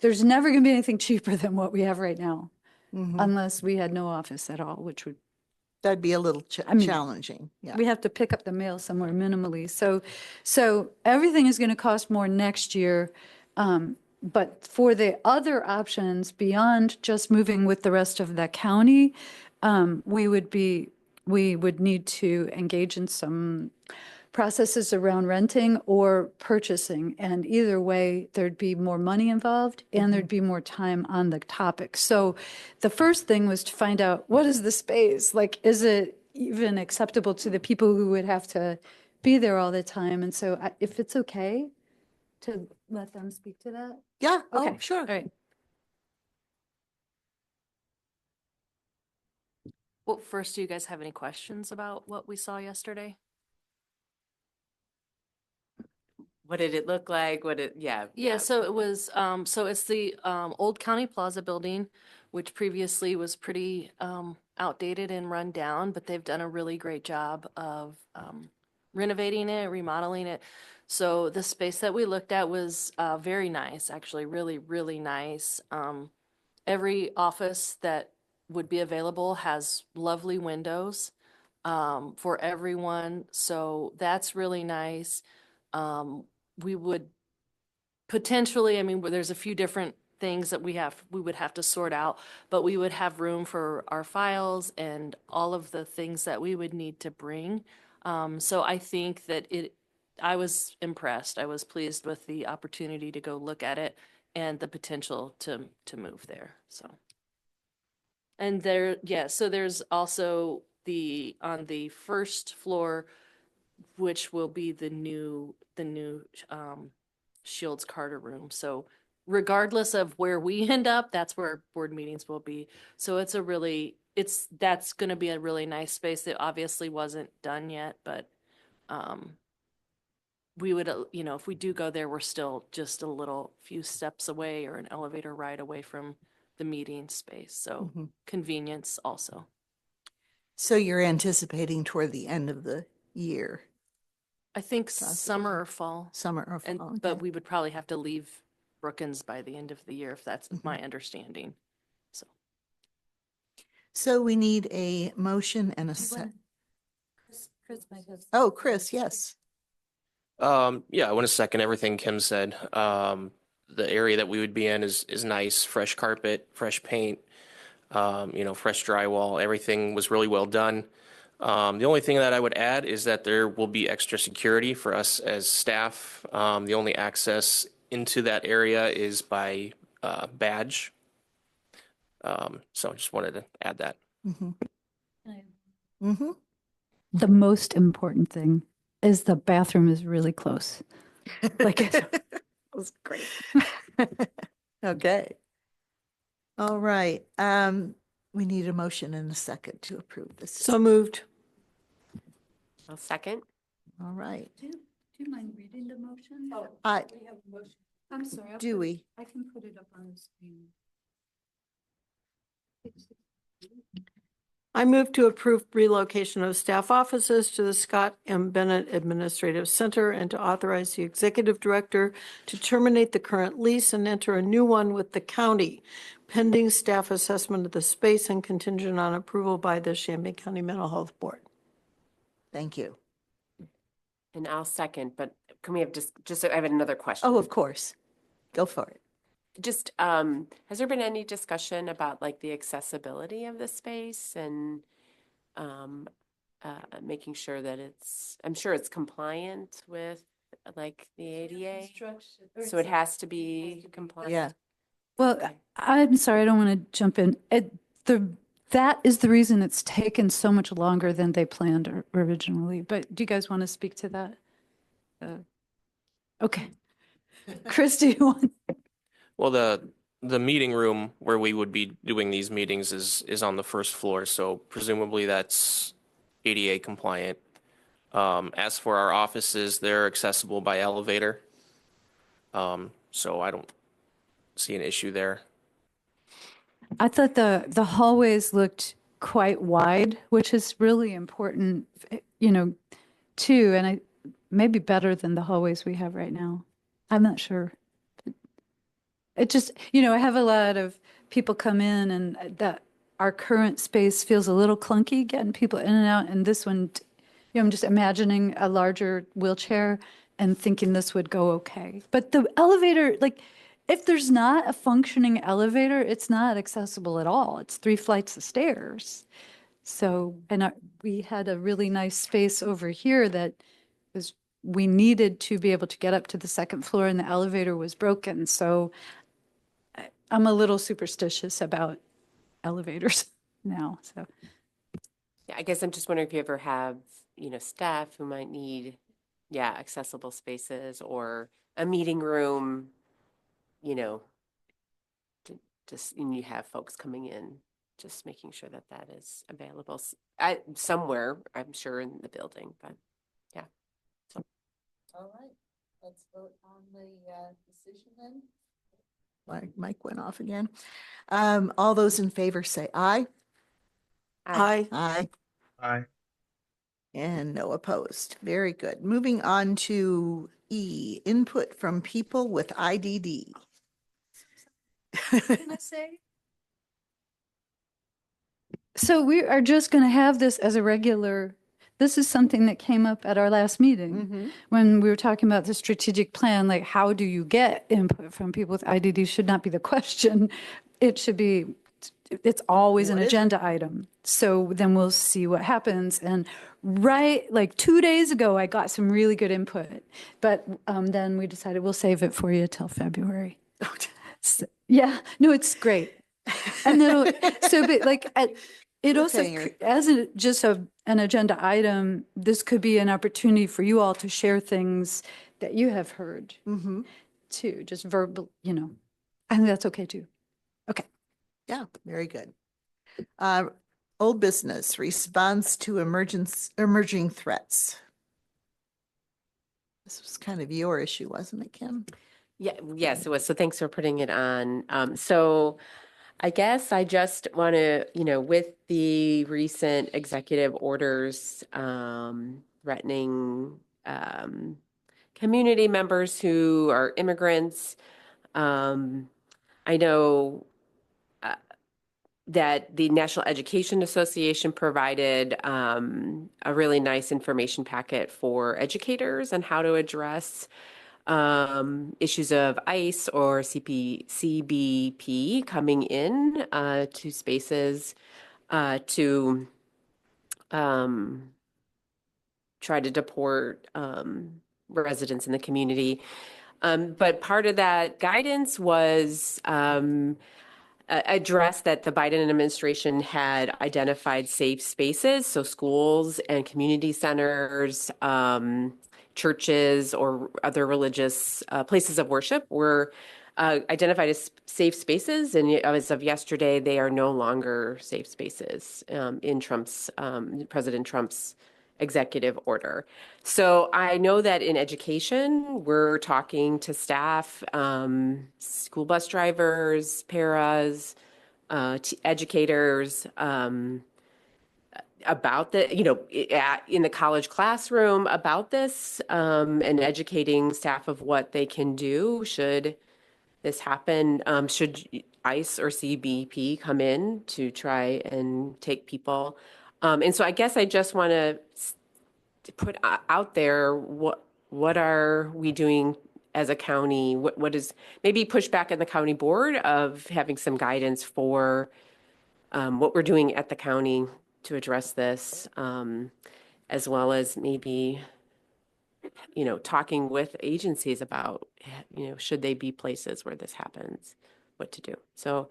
There's never going to be anything cheaper than what we have right now, unless we had no office at all, which would. That'd be a little mean, challenging. Yeah. We have to pick up the mail somewhere minimally. So everything is going to cost more next year. But for the other options beyond just moving with the rest of the county, we would need to engage in some processes around renting or purchasing. And either way, there'd be more money involved and there'd be more time on the topic. So the first thing was to find out, what is the space? Like, is it even acceptable to the people who would have to be there all the time? And so if it's okay to let them speak to that? Yeah, oh, Okay, sure. all right. Well, first, do you guys have any questions about what we saw yesterday? What did it look like? Yeah, so it was, so it's the old County Plaza building, which previously was pretty outdated and run down, but they've done a really great job of renovating it, remodeling it. So the space that we looked at was very nice, actually, really, really nice. Every office that would be available has lovely windows for everyone, so that's really nice. We would potentially, I mean, there's a few different things that we would have to sort out, but we would have room for our files and all of the things that we would need to bring. So I think that I was impressed. I was pleased with the opportunity to go look at it and the potential to move there, so. And so there's also on the first floor, which will be the new Shields Carter room. So regardless of where we end up, that's where board meetings will be. So that's going to be a really nice space that obviously wasn't done yet, but we would, if we do go there, we're still just a little few steps away or an elevator ride away from the meeting space. So convenience also. So you're anticipating toward the end of the year, I think summer or fall. summer or fall? But okay. we would probably have to leave Brookins by the end of the year, if that's my understanding. So we need a motion and a Chris might have. Oh, Chris, yes. Yeah, I want to second everything Kim said. The area that we would be in is nice, fresh carpet, fresh paint, fresh drywall. Everything was really well done. The only thing that I would add is that there will be extra security for us as staff. The only access into that area is by badge. So I just wanted to add that. The most important thing is the bathroom is really close. Like That was great. Okay. All right. We need a motion and a second to approve this. So moved. I'll second. All right. Do you mind reading the motion? I, We have a motion. I'm sorry. do we? I can put it up on the screen. I move to approve relocation of staff offices to the Scott M. Bennett Administrative Center and to authorize the executive director to terminate the current lease and enter a new one with the county, pending staff assessment of the space and contingent on approval by the Champaign County Mental Health Board. Thank you. And I'll second, but can we have just, I have another question. Oh, of course. Go for it. Just, has there been any discussion about like the accessibility of the space and making sure that I'm sure it's compliant with like the ADA? So it has to be compliant? Yeah. Well, I'm sorry, I don't want to jump in. That is the reason it's taken so much longer than they planned originally. But do you guys want to speak to that? Okay. Chris, do you want? Well, the meeting room where we would be doing these meetings is on the first floor, so presumably that's ADA compliant. As for our offices, they're accessible by elevator. So I don't see an issue there. I thought the hallways looked quite wide, which is really important, too, and maybe better than the hallways we have right now. I'm not sure. It just, I have a lot of people come in and that our current space feels a little clunky getting people in and out. And this one, I'm just imagining a larger wheelchair and thinking this would go okay. But the elevator, like, if there's not a functioning elevator, it's not accessible at all. It's 3 flights of stairs. So, and we had a really nice space over here that because we needed to be able to get up to the second floor and the elevator was broken. So I'm a little superstitious about elevators now, so. Yeah, I guess I'm just wondering if you ever have, staff who might need, accessible spaces or a meeting room, you know, and you have folks coming in, just making sure that that is available somewhere, I'm sure in the building, but yeah. So. All right, let's vote on the decision then. My mic went off again. All those in favor say aye. Aye. Aye. Aye. And no opposed. Very good. Moving on to E, input from people with IDD. Can I say? So we are just going to have this as a regular, this is something that came up at our last meeting when we were talking about the strategic plan, like how do you get input from people with IDD should not be the question. It should be, it's always an What is it? agenda item. So then we'll see what happens. And right, like 2 days ago, I got some really good input, but then we decided we'll save it for you till February. So, yeah, no, it's great. And then, but like, it also, Cliffhanger. as just an agenda item, this could be an opportunity for you all to share things that you have heard too, just verbal, I think that's okay too. Okay. Yeah, very good. Old business, response to emerging threats. This was kind of your issue, wasn't it, Kim? Yeah, yes, it was. So thanks for putting it on. So I guess I just want to, with the recent executive orders threatening community members who are immigrants, I know that the National Education Association provided a really nice information packet for educators on how to address issues of ICE or CBP coming in to spaces to try to deport residents in the community. But part of that guidance was address that the Biden administration had identified safe spaces, so schools and community centers, churches, or other religious places of worship were identified as safe spaces. And as of yesterday, they are no longer safe spaces in President Trump's executive order. So I know that in education, we're talking to staff, school bus drivers, paras, educators, about in the college classroom about this, and educating staff of what they can do should this happen. Should ICE or CBP come in to try and take people? And so I guess I just want to put out there what are we doing as a county? What is maybe push back at the county board of having some guidance for what we're doing at the county to address this, as well as maybe talking with agencies about should they be places where this happens, what to do. So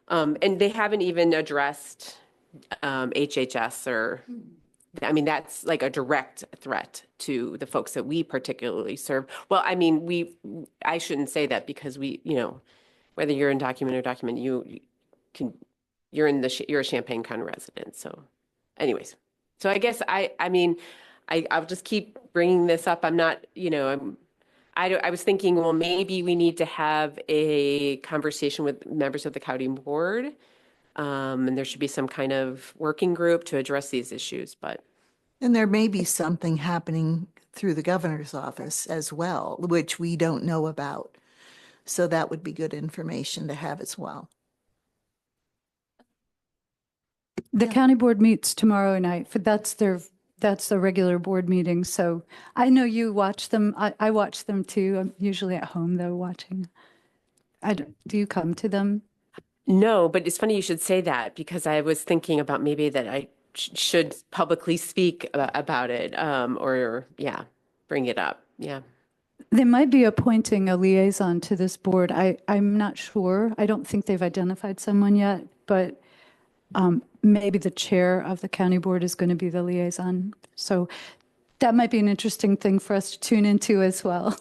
and they haven't even addressed HHS or. I mean, that's like a direct threat to the folks that we particularly serve. Well, I mean, I shouldn't say that because whether you're in document or document, you're a Champaign County resident. So anyways, so I guess I'll just keep bringing this up. I'm not, I was thinking, well, maybe we need to have a conversation with members of the county board. And there should be some kind of working group to address these issues, And there may be something happening through the governor's office as well, which we don't know about. So that would be good information to have as well. The county board meets tomorrow night. That's the regular board meeting. So I know you watch them. I watch them too. I'm usually at home though watching. Do you come to them? No, but it's funny you should say that because I was thinking about maybe that I should publicly speak about it. Yeah. bring it up. Yeah. They might be appointing a liaison to this board. I'm not sure. I don't think they've identified someone yet, but maybe the chair of the county board is going to be the liaison. So that might be an interesting thing for us to tune into as well.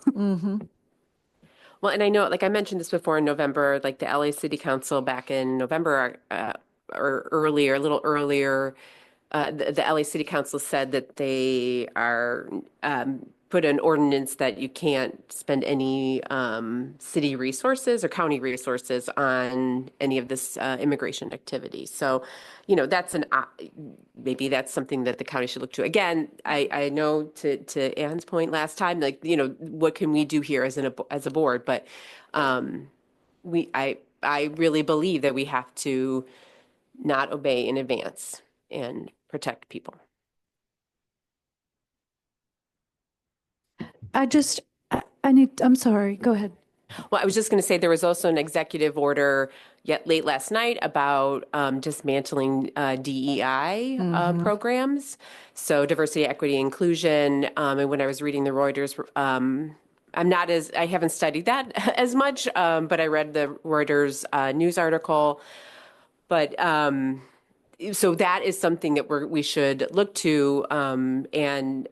Well, and I know, like I mentioned this before in November, like the LA City Council back in November or earlier, a little earlier, the LA City Council said that they are put an ordinance that you can't spend any city resources or county resources on any of this immigration activity. So, you know, that's maybe that's something that the county should look to. Again, I know to Ann's point last time, like, you know, what can we do here as a board? But I really believe that we have to not obey in advance and protect people. I'm sorry, go ahead. Well, I was just going to say there was also an executive order late last night about dismantling DEI programs. So diversity, equity, inclusion. And when I was reading the Reuters, I haven't studied that as much, but I read the Reuters news article. But so that is something that we should look to. And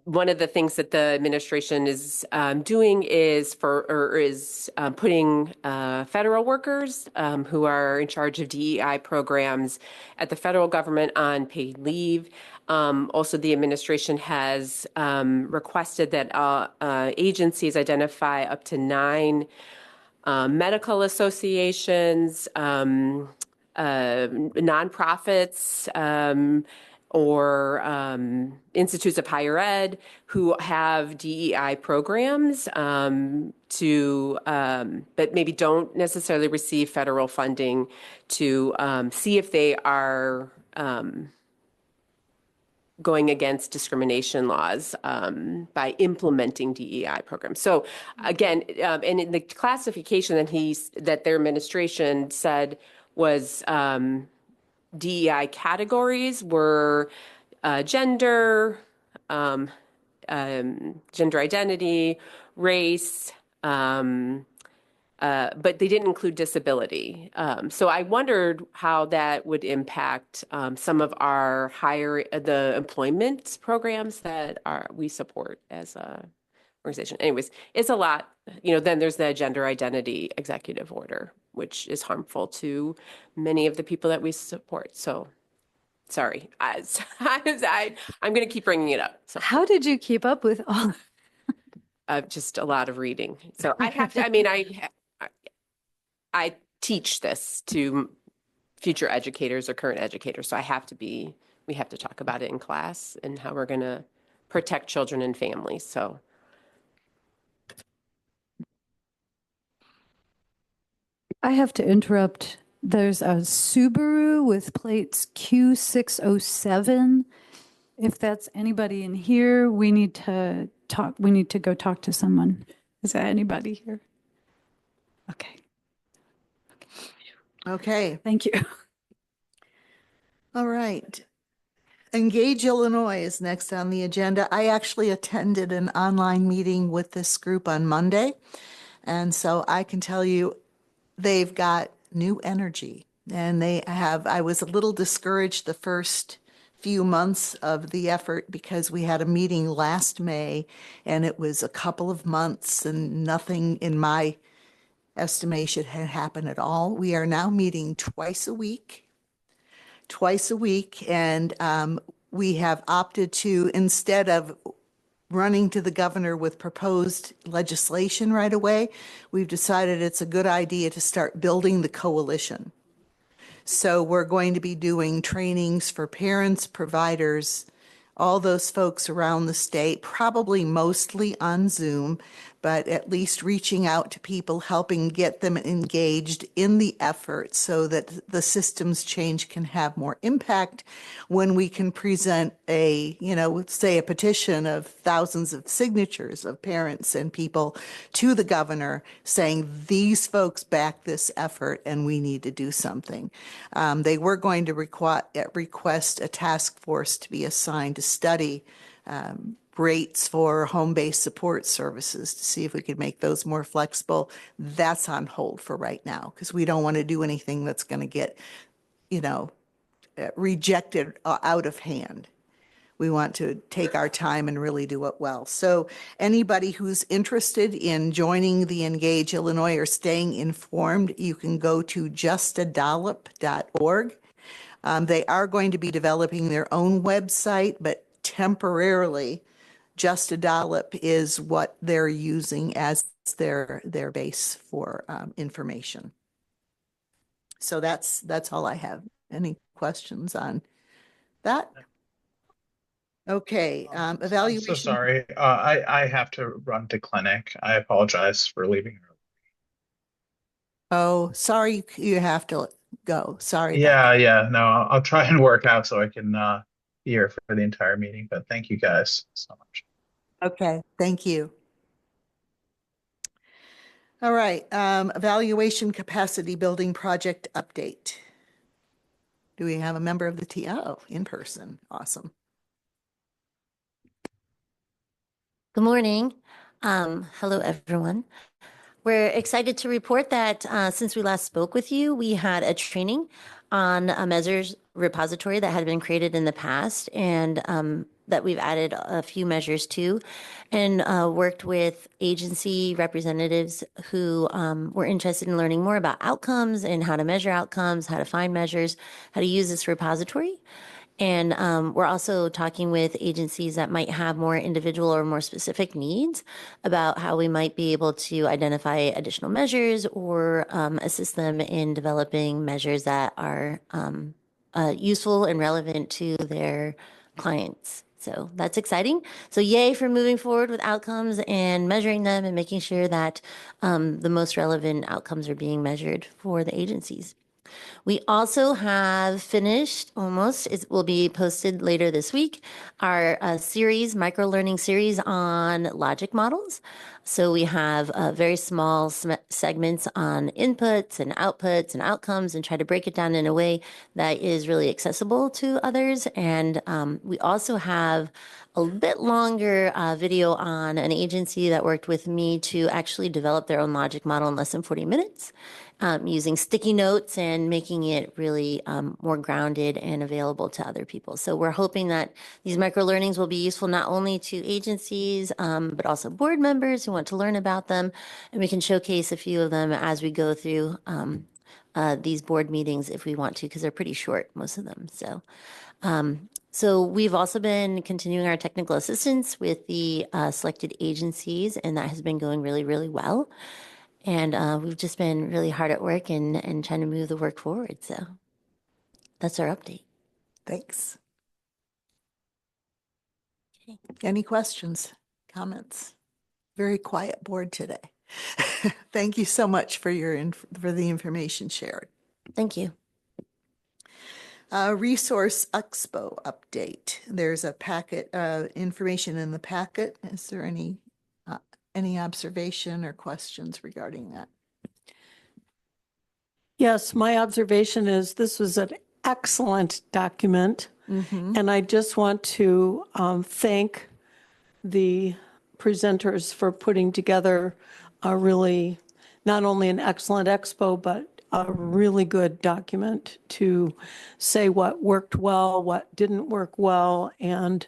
one of the things that the administration is doing is putting federal workers who are in charge of DEI programs at the federal government on paid leave. Also, the administration has requested that agencies identify up to 9 medical associations, nonprofits, or institutes of higher ed who have DEI programs but maybe don't necessarily receive federal funding to see if they are going against discrimination laws by implementing DEI programs. So again, and in the classification that their administration said was DEI categories were gender, gender identity, race, but they didn't include disability. So I wondered how that would impact some of our the employment programs that we support as a organization. Anyways, it's a lot. You know, then there's the gender identity executive order, which is harmful to many of the people that we support. So sorry, I'm going to keep bringing it up. So How did you keep up with all? just a lot of reading. So I have to, I mean, I teach this to future educators or current educators. So we have to talk about it in class and how we're going to protect children and families. So. I have to interrupt. There's a Subaru with plates Q607. If that's anybody in here, we need to talk. We need to go talk to someone. Is that anybody here? Okay. Okay. Thank you. All right. Engage Illinois is next on the agenda. I actually attended an online meeting with this group on Monday. And so I can tell you they've got new energy, and I was a little discouraged the first few months of the effort because we had a meeting last May and it was a couple of months and nothing in my estimation had happened at all. We are now meeting twice a week, and we have opted to, instead of running to the governor with proposed legislation right away, we've decided it's a good idea to start building the coalition. So we're going to be doing trainings for parents, providers, all those folks around the state, probably mostly on Zoom, but at least reaching out to people, helping get them engaged in the effort so that the systems change can have more impact when we can present say a petition of thousands of signatures of parents and people to the governor saying these folks back this effort and we need to do something. They were going to request a task force to be assigned to study rates for home-based support services to see if we could make those more flexible. That's on hold for right now because we don't want to do anything that's going to get, rejected out of hand. We want to take our time and really do it well. So anybody who's interested in joining the Engage Illinois or staying informed, you can go to justadollop.org. They are going to be developing their own website, but temporarily, Just a Dollop is what they're using as their base for information. So that's all I have. Any questions on that? Okay, I'm so evaluation. sorry. I have to run to clinic. I apologize for leaving early. Oh, sorry, you have to go. Sorry about Yeah, that. yeah. No, I'll try and work out so I can be here for the entire meeting. But thank you guys so much. Okay, thank you. All right, evaluation capacity building project update. Do we have a member of the TO in person? Awesome. Good morning. Hello, everyone. We're excited to report that since we last spoke with you, we had a training on a measures repository that had been created in the past and that we've added a few measures to and worked with agency representatives who were interested in learning more about outcomes and how to measure outcomes, how to find measures, how to use this repository. And we're also talking with agencies that might have more individual or more specific needs about how we might be able to identify additional measures or assist them in developing measures that are useful and relevant to their clients. So that's exciting. So yay for moving forward with outcomes and measuring them and making sure that the most relevant outcomes are being measured for the agencies. We also have finished almost, it will be posted later this week, our series, micro learning series on logic models. So we have very small segments on inputs and outputs and outcomes and try to break it down in a way that is really accessible to others. And we also have a bit longer video on an agency that worked with me to actually develop their own logic model in less than 40 minutes. Using sticky notes and making it really more grounded and available to other people. So we're hoping that these micro learnings will be useful not only to agencies, but also board members who want to learn about them. And we can showcase a few of them as we go through these board meetings if we want to, because they're pretty short, most of them. So we've also been continuing our technical assistance with the selected agencies, and that has been going really, really well. And we've just been really hard at work and trying to move the work forward. So that's our update. Thanks. Any questions, comments? Very quiet board today. Thank you so much for for the information shared. Thank you. Resource Expo update. There's a packet, information in the packet. Is there any observation or questions regarding that? Yes, my observation is this was an excellent document. And I just want to thank the presenters for putting together a really, not only an excellent expo, but a really good document to say what worked well, what didn't work well, and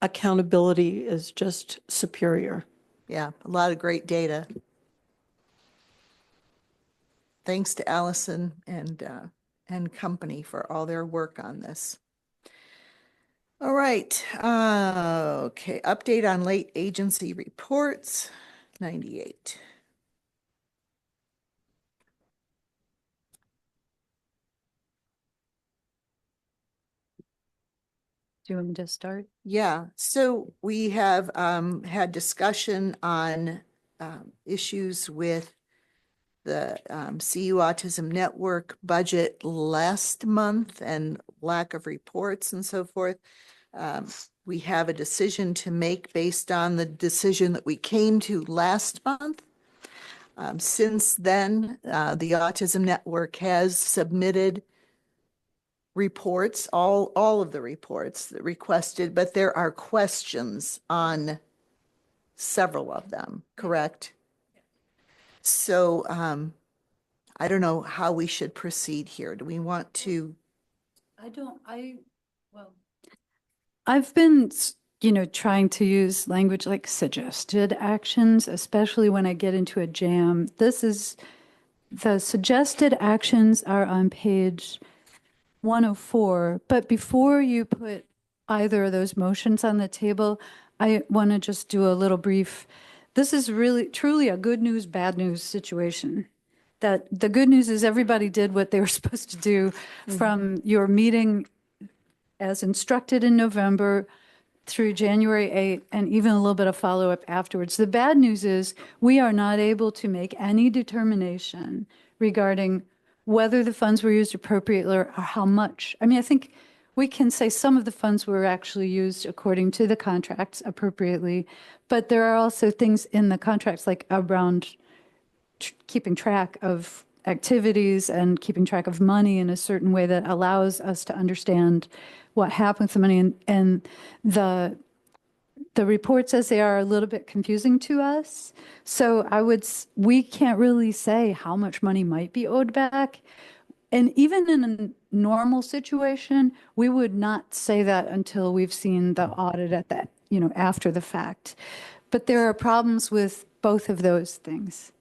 accountability is just superior. Yeah, a lot of great data. Thanks to Allison and company for all their work on this. All right. Okay. Update on late agency reports, 98. Do you want me to start? Yeah. So we have had discussion on issues with the CU Autism Network budget last month and lack of reports and so forth. We have a decision to make based on the decision that we came to last month. Since then, the Autism Network has submitted reports, all of the reports that requested, but there are questions on several of them, correct? So I don't know how we should proceed here. Do we want to? I've been, trying to use language like suggested actions, especially when I get into a jam. The suggested actions are on page 104, but before you put either of those motions on the table, I want to just do a little brief. This is really, truly a good news, bad news situation. That the good news is everybody did what they were supposed to do from your meeting as instructed in November through January 8th, and even a little bit of follow-up afterwards. The bad news is we are not able to make any determination regarding whether the funds were used appropriately or how much. I mean, I think we can say some of the funds were actually used according to the contracts appropriately, but there are also things in the contracts like around keeping track of activities and keeping track of money in a certain way that allows us to understand what happened with the money. And the reports as they are a little bit confusing to us. So we can't really say how much money might be owed back. And even in a normal situation, we would not say that until we've seen the audit at that, after the fact. But there are problems with both of those things.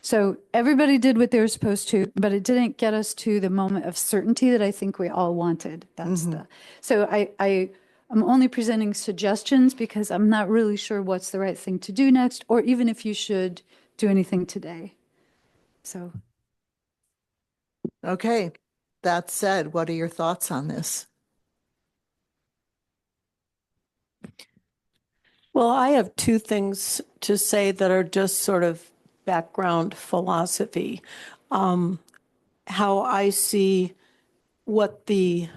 So everybody did what they were supposed to, but it didn't get us to the moment of certainty that I think we all wanted. So I'm only presenting suggestions because I'm not really sure what's the right thing to do next, or even if you should do anything today. So. Okay, that said, what are your thoughts on this? Well, I have two things to say that are just sort of background philosophy. How I see what the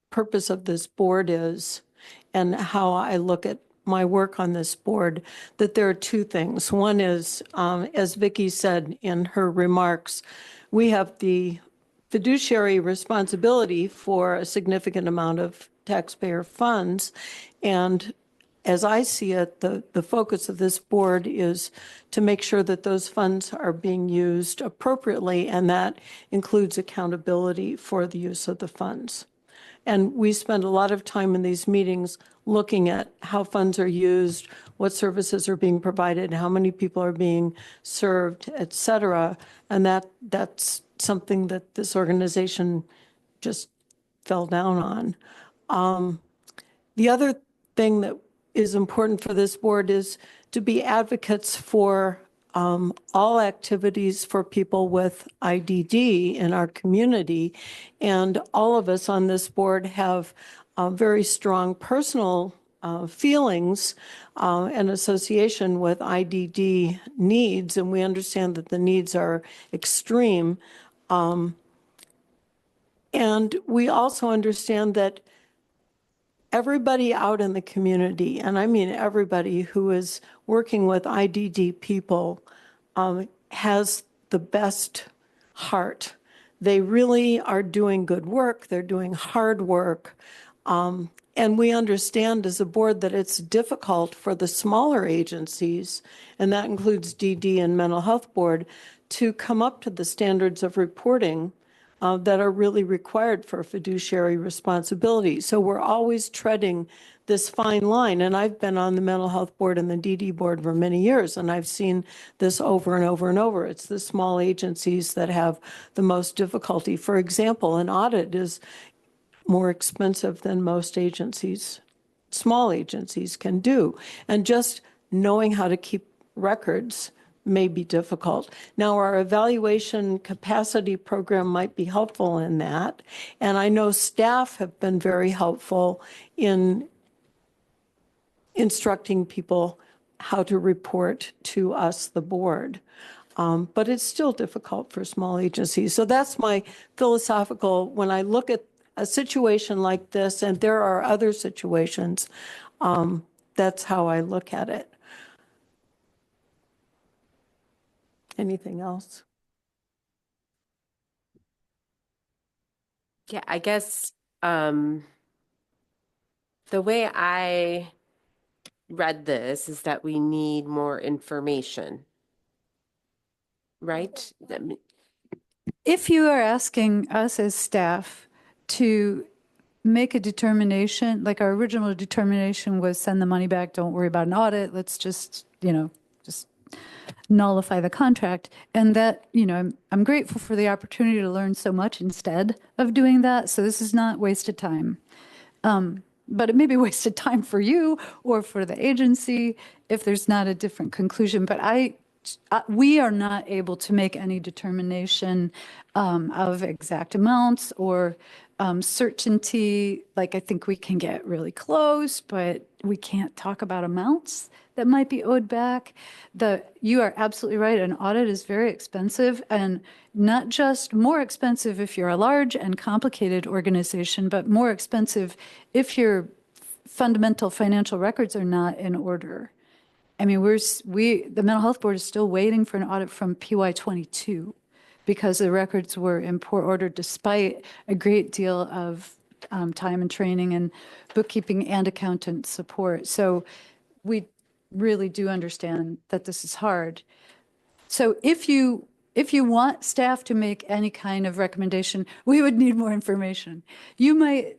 purpose of this board is and how I look at my work on this board, that there are two things. One is, as Vicki said in her remarks, we have the fiduciary responsibility for a significant amount of taxpayer funds. And as I see it, the focus of this board is to make sure that those funds are being used appropriately, and that includes accountability for the use of the funds. And we spend a lot of time in these meetings looking at how funds are used, what services are being provided, how many people are being served, et cetera. And that's something that this organization just fell down on. The other thing that is important for this board is to be advocates for all activities for people with IDD in our community. And all of us on this board have very strong personal feelings and association with IDD needs, and we understand that the needs are extreme. And we also understand that everybody out in the community, and I mean everybody who is working with IDD people, has the best heart. They really are doing good work. They're doing hard work. And we understand as a board that it's difficult for the smaller agencies, and that includes DD and Mental Health Board, to come up to the standards of reporting that are really required for fiduciary responsibility. So we're always treading this fine line. And I've been on the Mental Health Board and the DD Board for many years, and I've seen this over and over and over. It's the small agencies that have the most difficulty. For example, an audit is more expensive than most agencies, small agencies, can do. And just knowing how to keep records may be difficult. Now, our evaluation capacity program might be helpful in that. And I know staff have been very helpful in instructing people how to report to us, the board. But it's still difficult for small agencies. So that's my philosophical, when I look at a situation like this, and there are other situations, that's how I look at it. Anything else? Yeah, I guess the way I read this is that we need more information, right? If you are asking us as staff to make a determination, like our original determination was send the money back, don't worry about an audit, let's just, just nullify the contract. And that, I'm grateful for the opportunity to learn so much instead of doing that. So this is not wasted time. But it may be wasted time for you or for the agency if there's not a different conclusion. But we are not able to make any determination of exact amounts or certainty. Like, I think we can get really close, but we can't talk about amounts that might be owed back. You are absolutely right. An audit is very expensive, and not just more expensive if you're a large and complicated organization, but more expensive if your fundamental financial records are not in order. I mean, the Mental Health Board is still waiting for an audit from PY22 because the records were in poor order despite a great deal of time and training and bookkeeping and accountant support. So we really do understand that this is hard. So if you want staff to make any kind of recommendation, we would need more information. You might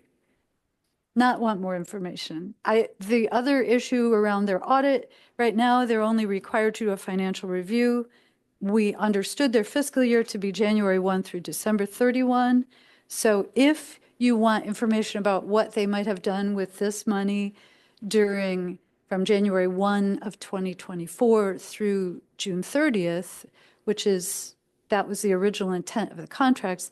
not want more information. The other issue around their audit, right now, they're only required to do a financial review. We understood their fiscal year to be January 1 through December 31. So if you want information about what they might have done with this money from January 1 of 2024 through June 30th, that was the original intent of the contracts,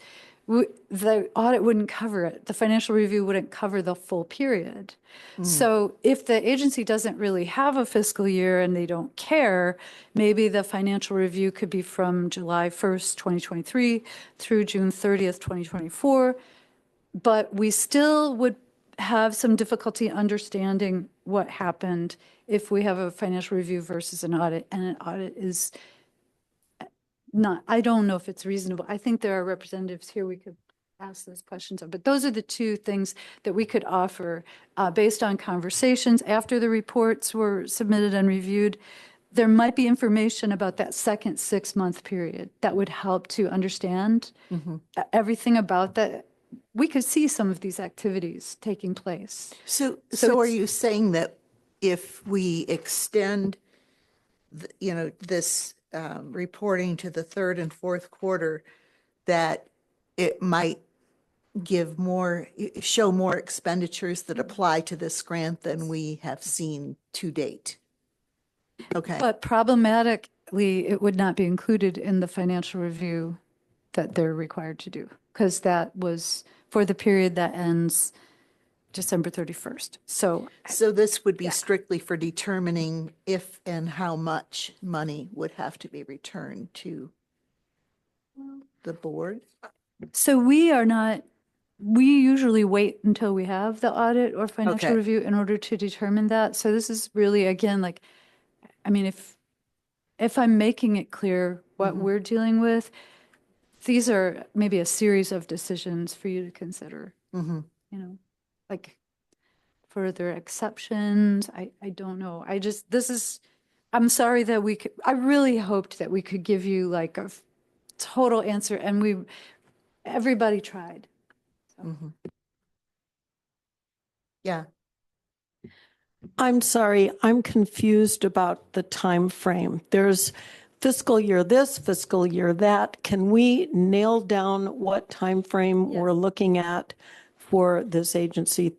the audit wouldn't cover it. The financial review wouldn't cover the full period. So if the agency doesn't really have a fiscal year and they don't care, maybe the financial review could be from July 1st, 2023 through June 30th, 2024. But we still would have some difficulty understanding what happened if we have a financial review versus an audit, and an audit is I don't know if it's reasonable. I think there are representatives here we could ask those questions of, but those are the two things that we could offer based on conversations after the reports were submitted and reviewed. There might be information about that second 6-month period that would help to understand everything about that. We could see some of these activities taking place. So are you saying that if we extend, this reporting to the third and fourth quarter, that it might show more expenditures that apply to this grant than we have seen to date? Okay. But problematically, it would not be included in the financial review that they're required to do, because that was for the period that ends December 31st. So this would be strictly for determining if and how much money would have to be returned to the board? So we usually wait until we have the audit or financial Okay. review in order to determine that. So this is really, again, if I'm making it clear what we're dealing with, these are maybe a series of decisions for you to consider. Like further exceptions. I don't know. I'm sorry that I really hoped that we could give you like a total answer, and everybody tried. Yeah. I'm sorry, I'm confused about the time frame. There's fiscal year this, fiscal year that. Can we nail down what time frame we're looking at for this agency?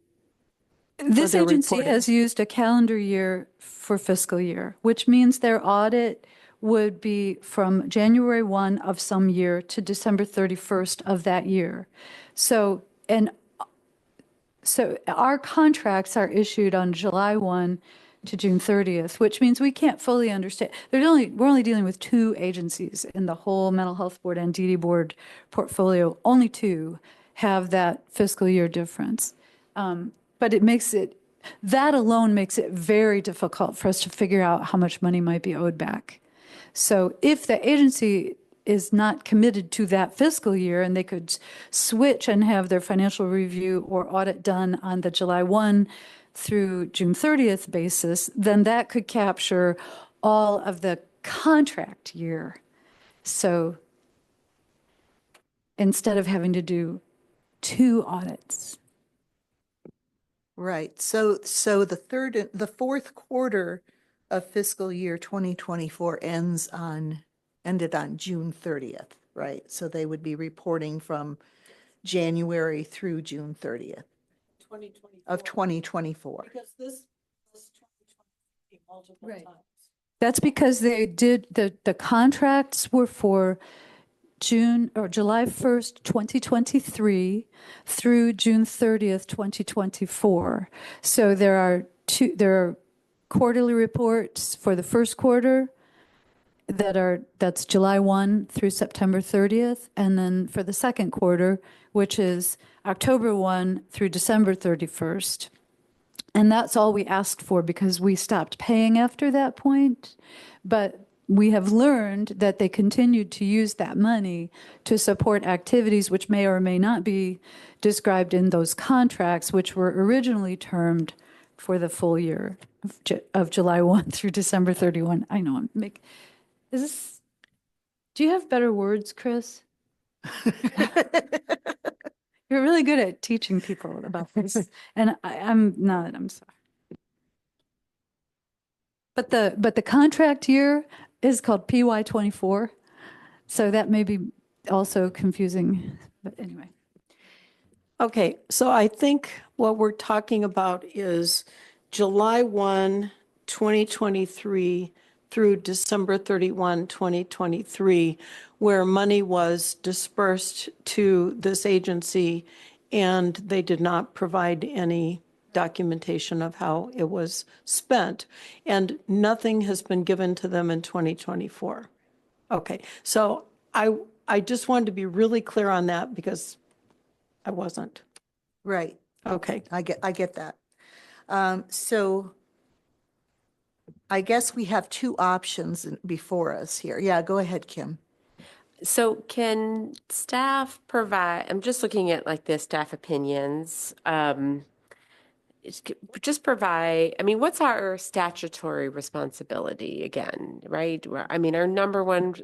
This their agency reporting? has used a calendar year for fiscal year, which means their audit would be from January 1 of some year to December 31st of that year. So our contracts are issued on July 1 to June 30th, which means we can't fully understand. We're only dealing with 2 agencies in the whole Mental Health Board and DD Board portfolio. Only 2 have that fiscal year difference. But that alone makes it very difficult for us to figure out how much money might be owed back. So if the agency is not committed to that fiscal year, and they could switch and have their financial review or audit done on the July 1 through June 30th basis, then that could capture all of the contract year. So instead of having to do 2 audits. Right. So the fourth quarter of fiscal year 2024 ended on June 30th, right? So they would be reporting from January through June 30th 2024. of 2024. Because this was 2023 multiple Right. times. That's because they did, the contracts were for June or July 1st, 2023 through June 30th, 2024. So there are quarterly reports for the first quarter that's July 1 through September 30th. And then for the second quarter, which is October 1 through December 31st. And that's all we asked for because we stopped paying after that point. But we have learned that they continued to use that money to support activities which may or may not be described in those contracts, which were originally termed for the full year of July 1 through December 31. I know do you have better words, Chris? You're really good at teaching people about this. And I'm not, I'm sorry. But the contract year is called PY24. So that may be also confusing, but anyway. Okay, so I think what we're talking about is July 1, 2023 through December 31, 2023, where money was dispersed to this agency and they did not provide any documentation of how it was spent. And nothing has been given to them in 2024. Okay, so I just wanted to be really clear on that because I wasn't. Right. Okay. I get that. So I guess we have 2 options before us here. Yeah, go ahead, Kim. So can staff provide, I'm just looking at like the staff opinions. Just provide, I mean, what's our statutory responsibility again, right? I mean, our number one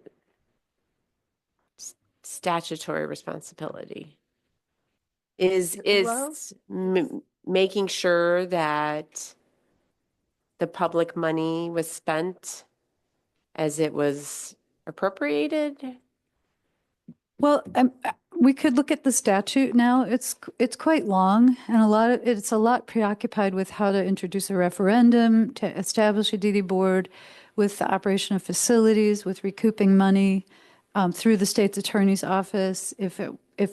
statutory responsibility is making sure that the public money was spent as it was appropriated. Well, we could look at the statute now. It's quite long, and it's a lot preoccupied with how to introduce a referendum, to establish a DD board, with the operation of facilities, with recouping money through the state's attorney's office if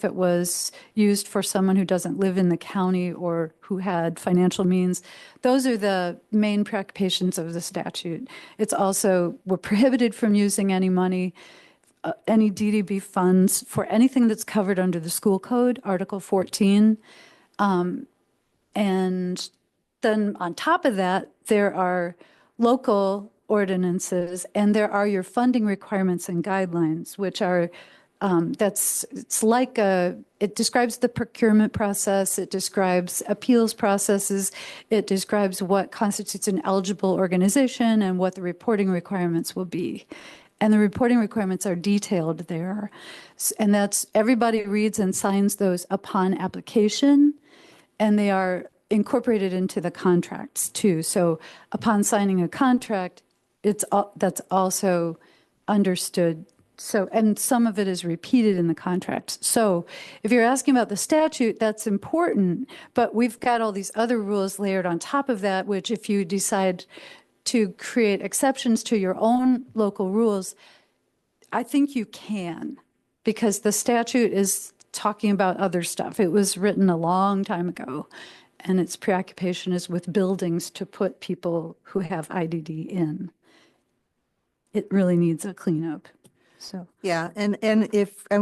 it was used for someone who doesn't live in the county or who had financial means. Those are the main preoccupations of the statute. It's also, we're prohibited from using any money, any DDB funds for anything that's covered under the school code, Article 14. And then on top of that, there are local ordinances and there are your funding requirements and guidelines, which are, it describes the procurement process, it describes appeals processes, it describes what constitutes an eligible organization and what the reporting requirements will be. And the reporting requirements are detailed there. And that's, everybody reads and signs those upon application, and they are incorporated into the contracts too. So upon signing a contract, that's also understood. So, and some of it is repeated in the contracts. So if you're asking about the statute, that's important, but we've got all these other rules layered on top of that, which if you decide to create exceptions to your own local rules, I think you can, because the statute is talking about other stuff. It was written a long time ago, and its preoccupation is with buildings to put people who have IDD in. It really needs a cleanup. So yeah, and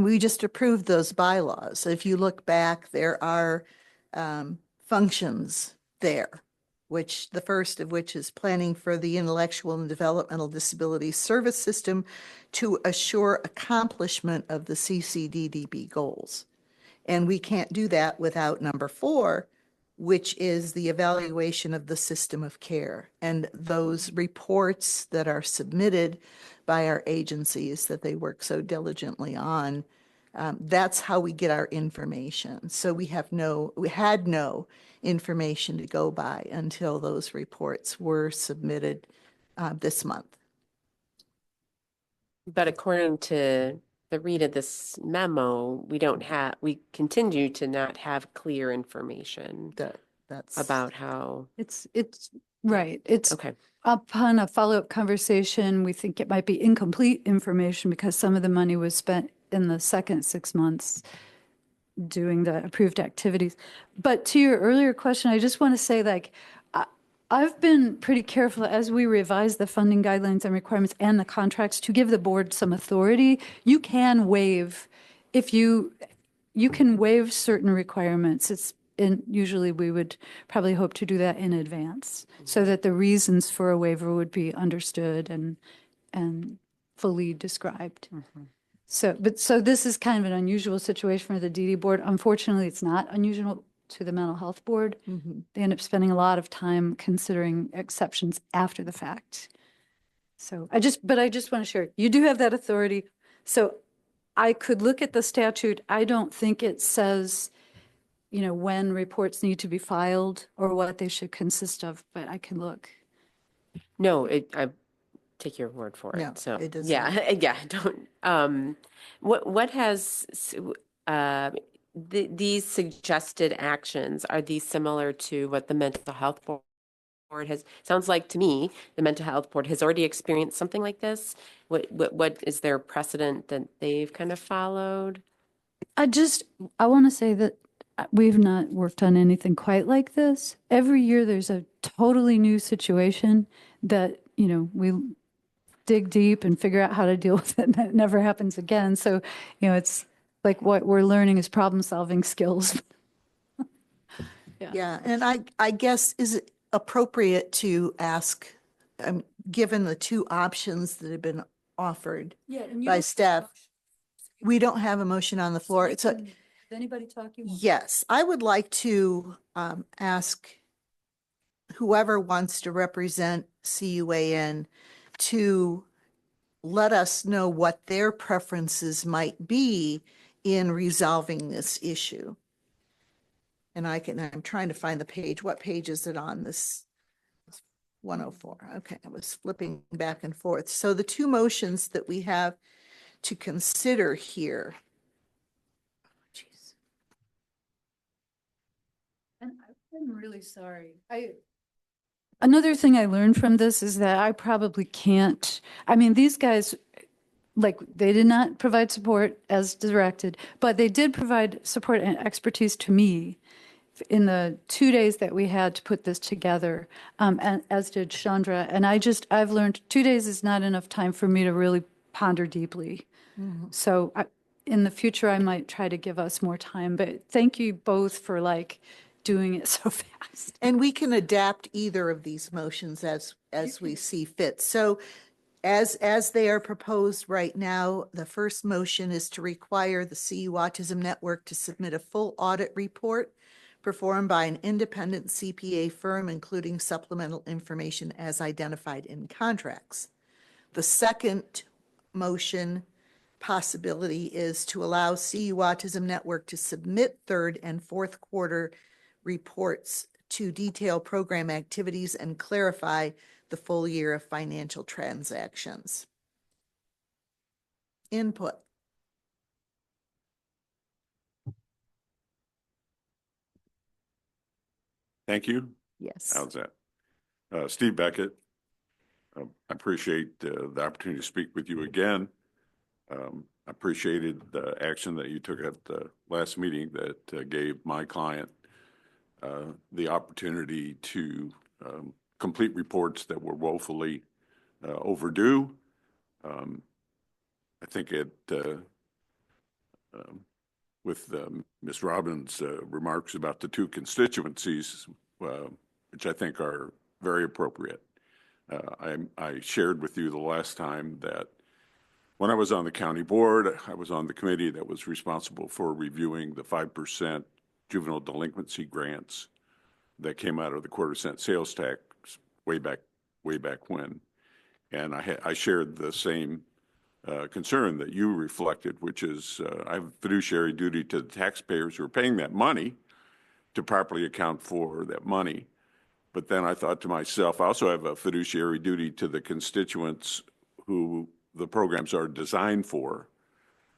we just approved those bylaws. If you look back, there are functions there which the first of which is planning for the intellectual and developmental disability service system to assure accomplishment of the CCDDB goals. And we can't do that without number 4, which is the evaluation of the system of care and those reports that are submitted by our agencies that they work so diligently on. That's how we get our information. So we had no information to go by until those reports were submitted this month. But according to the read of this memo, we continue to not have clear information That's about how, It's right. It's okay. upon a follow-up conversation, we think it might be incomplete information because some of the money was spent in the second 6 months doing the approved activities. But to your earlier question, I just want to say, like, I've been pretty careful as we revise the funding guidelines and requirements and the contracts to give the board some authority. You can waive, if you can waive certain requirements. And usually we would probably hope to do that in advance so that the reasons for a waiver would be understood and fully described. So this is kind of an unusual situation for the DD board. Unfortunately, it's not unusual to the mental health board. They end up spending a lot of time considering exceptions after the fact. So I just want to share, you do have that authority. So I could look at the statute. I don't think it says, when reports need to be filed or what they should consist of, but I can look. No, I take your word for it. No, So it does yeah, not. yeah. Don't. What has these suggested actions? Are these similar to what the mental health board has? Sounds like to me the mental health board has already experienced something like this. What is their precedent that they've kind of followed? I want to say that we've not worked on anything quite like this. Every year there's a totally new situation that, we dig deep and figure out how to deal with it, and that never happens again. So, it's like what we're learning is problem solving skills. Yeah, and I guess, is it appropriate to ask, given the 2 options that have been offered by staff, we don't have a motion on the floor. Does anybody talk? Yes, I would like to ask whoever wants to represent CUAN to let us know what their preferences might be in resolving this issue. And I'm trying to find the page. What page is it on this? 104. Okay, I was flipping back and forth. So the 2 motions that we have to consider here. Jeez. And I'm really sorry. Another thing I learned from this is that I probably can't, these guys, like, they did not provide support as directed, but they did provide support and expertise to me in the 2 days that we had to put this together, and as did Chandra. And I've learned 2 days is not enough time for me to really ponder deeply. So in the future, I might try to give us more time, but thank you both for doing it so fast. And we can adapt either of these motions as we see fit. So as they are proposed right now, the first motion is to require the CU Autism Network to submit a full audit report performed by an independent CPA firm, including supplemental information as identified in contracts. The second motion possibility is to allow CU Autism Network to submit 3rd and 4th quarter reports to detail program activities and clarify the full year of financial transactions. Input. Thank you. Yes. How's that? Steve Beckett. I appreciate the opportunity to speak with you again. I appreciated the action that you took at the last meeting that gave my client the opportunity to complete reports that were woefully overdue. I think with Ms. Robbins' remarks about the 2 constituencies, which I think are very appropriate. I shared with you the last time that when I was on the county board, I was on the committee that was responsible for reviewing the 5% juvenile delinquency grants that came out of the quarter-cent sales tax way back when. And I shared the same concern that you reflected, which is I have a fiduciary duty to the taxpayers who are paying that money to properly account for that money. But then I thought to myself, I also have a fiduciary duty to the constituents who the programs are designed for,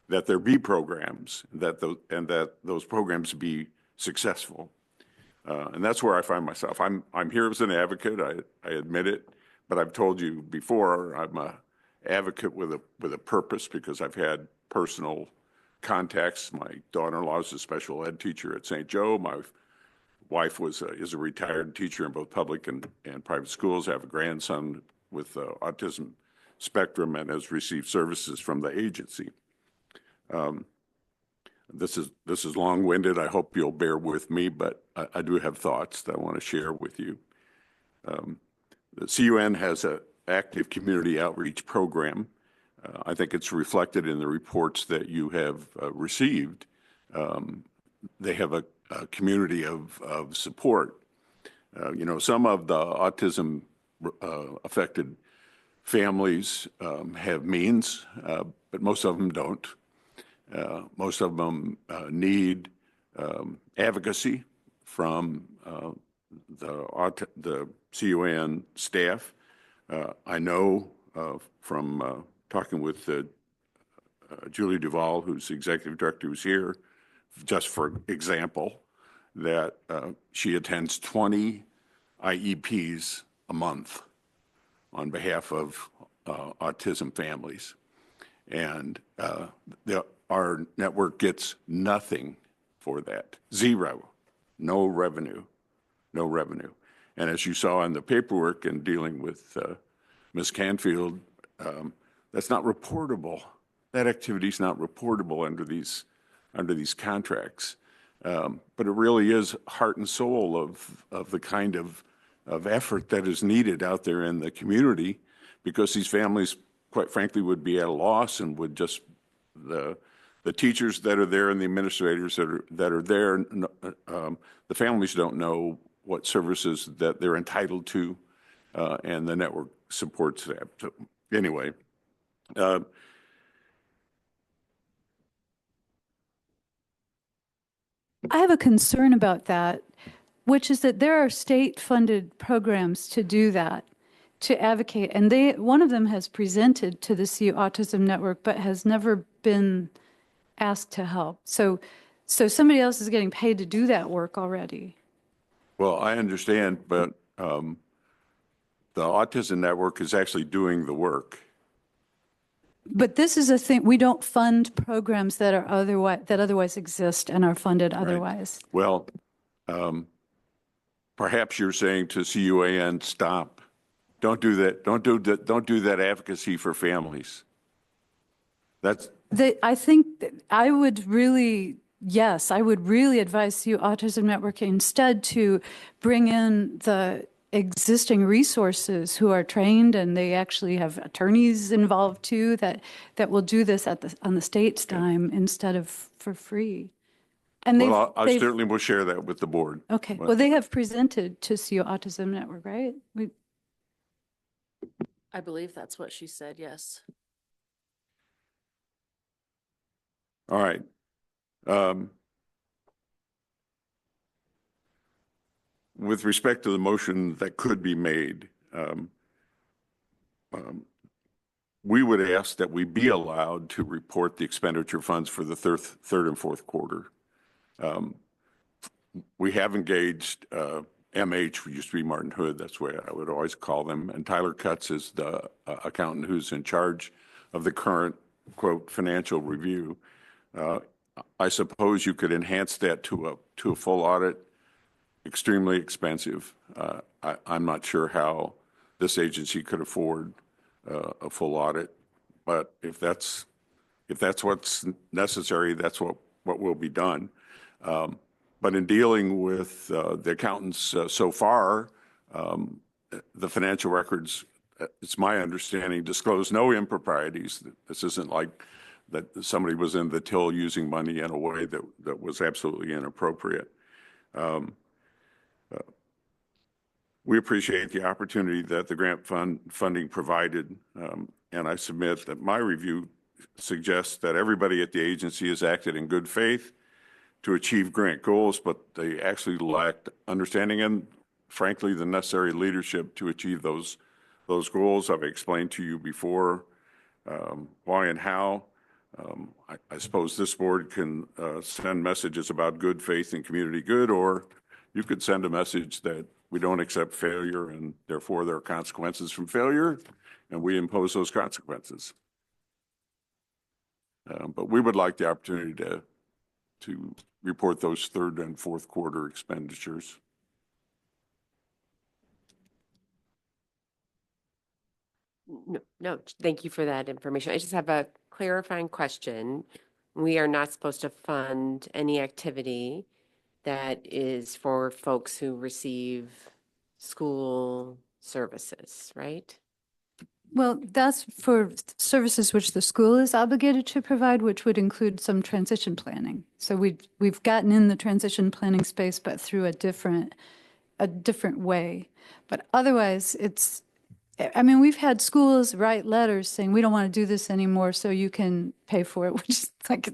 that there be programs, and that those programs be successful. And that's where I find myself. I'm here as an advocate. I admit it, but I've told you before I'm a advocate with a purpose because I've had personal contacts. My daughter-in-law is a special ed teacher at St. Joe. My wife is a retired teacher in both public and private schools. I have a grandson with autism spectrum and has received services from the agency. This is long-winded. I hope you'll bear with me, but I do have thoughts that I want to share with you. The CUN has an active community outreach program. I think it's reflected in the reports that you have received. They have a community of support. Some of the autism affected families have means, but most of them don't. Most of them need advocacy from the CUN staff. I know from talking with Julie Duvall, who's executive director, who's here, just for example, that she attends 20 IEPs a month on behalf of autism families. And our network gets nothing for that. Zero. No revenue. No revenue. And as you saw in the paperwork and dealing with Ms. Canfield, that's not reportable. That activity is not reportable under these contracts. But it really is heart and soul of the kind of effort that is needed out there in the community, because these families, quite frankly, would be at a loss and would just, the teachers that are there and the administrators that are there, the families don't know what services that they're entitled to, and the network supports that. So anyway, I have a concern about that, which is that there are state-funded programs to do that, to advocate, and one of them has presented to the CU Autism Network, but has never been asked to help. So somebody else is getting paid to do that work already. well, I understand, but the Autism Network is actually doing the work. But this is a thing, we don't fund programs that are otherwise exist and are funded otherwise. Well, perhaps you're saying to CUAN, stop. Don't do that. Don't do that advocacy for families. I think I would really advise CU Autism Network instead to bring in the existing resources who are trained, and they actually have attorneys involved too that will do this on the state's dime instead of for free. And well, I certainly will share that with the board. Okay. Well, they have presented to CU Autism Network, right? I believe that's what she said, yes. All right. With respect to the motion that could be made, we would ask that we be allowed to report the expenditure funds for the third and fourth quarter. We have engaged MH, we used to be Martin Hood, that's what I would always call them, and Tyler Cutts is the accountant who's in charge of the current, quote, financial review. I suppose you could enhance that to a full audit. Extremely expensive. I'm not sure how this agency could afford a full audit, but if that's what's necessary, that's what will be done. But in dealing with the accountants so far, The financial records, it's my understanding, disclose no improprieties. This isn't like that somebody was in the till using money in a way that was absolutely inappropriate. We appreciate the opportunity that the grant funding provided, and I submit that my review suggests that everybody at the agency has acted in good faith to achieve grant goals, but they actually lacked understanding and, frankly, the necessary leadership to achieve those goals. I've explained to you before why and how. I suppose this board can send messages about good faith and community good, or you could send a message that we don't accept failure and therefore there are consequences from failure, and we impose those consequences. But we would like the opportunity to report those third and fourth quarter expenditures. No, thank you for that information. I just have a clarifying question. We are not supposed to fund any activity that is for folks who receive school services, right? Well, that's for services which the school is obligated to provide, which would include some transition planning. So we've gotten in the transition planning space, but through a different way. But otherwise, I mean, we've had schools write letters saying, we don't want to do this anymore, so you can pay for it, which is like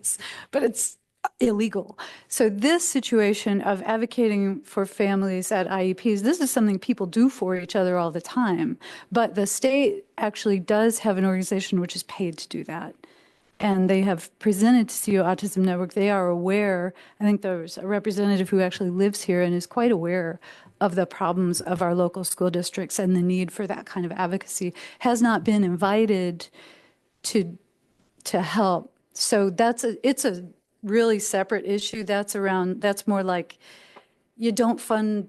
but it's illegal. So this situation of advocating for families at IEPs, this is something people do for each other all the time. But the state actually does have an organization which is paid to do that. And they have presented to CEO Autism Network. They are aware. I think there's a representative who actually lives here and is quite aware of the problems of our local school districts and the need for that kind of advocacy. Has not been invited to help. So it's a really separate issue. That's more like you don't fund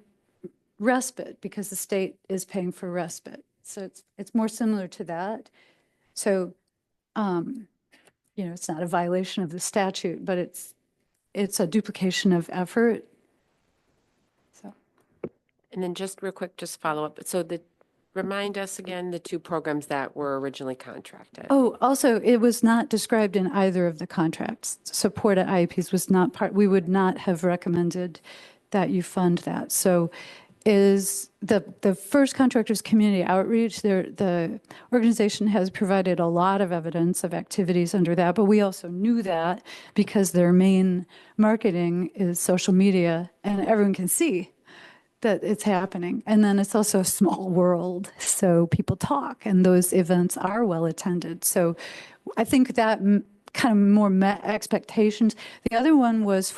respite because the state is paying for respite. So it's more similar to that. So, it's not a violation of the statute, but it's a duplication of effort. So. And then just real quick, just follow up. So remind us again, the two programs that were originally contracted. Oh, also, it was not described in either of the contracts. Support at IEPs was not part, we would not have recommended that you fund that. So is the first contractor's community outreach. The organization has provided a lot of evidence of activities under that, but we also knew that because their main marketing is social media and everyone can see that it's happening. And then it's also a small world, so people talk and those events are well attended. So I think that kind of more met expectations. The other one was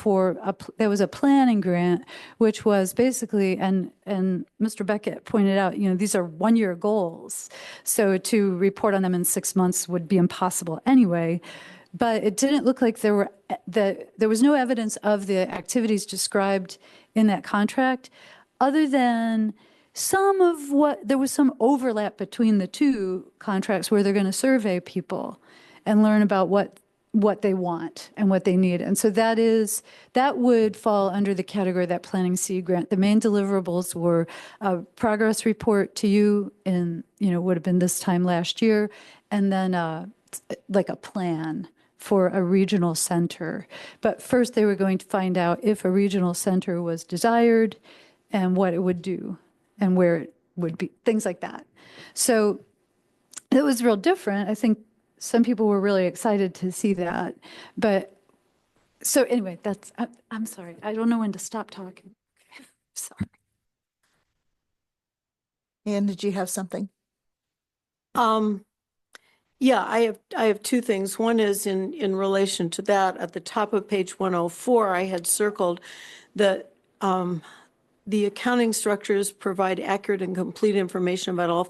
there was a planning grant, which was basically, and Mr. Beckett pointed out, these are one-year goals. So to report on them in 6 months would be impossible anyway. But it didn't look like there was no evidence of the activities described in that contract, other than there was some overlap between the two contracts where they're going to survey people and learn about what they want and what they need. And so that would fall under the category of that Planning C grant. The main deliverables were a progress report to you would have been this time last year, and then like a plan for a regional center. But first they were going to find out if a regional center was desired and what it would do and where it would be, things like that. So it was real different. I think some people were really excited to see that. But so anyway, I'm sorry. I don't know when to stop talking. Sorry. Ann, did you have something? Yeah, I have two things. One is in relation to that. At the top of page 104, I had circled that the accounting structures provide accurate and complete information about all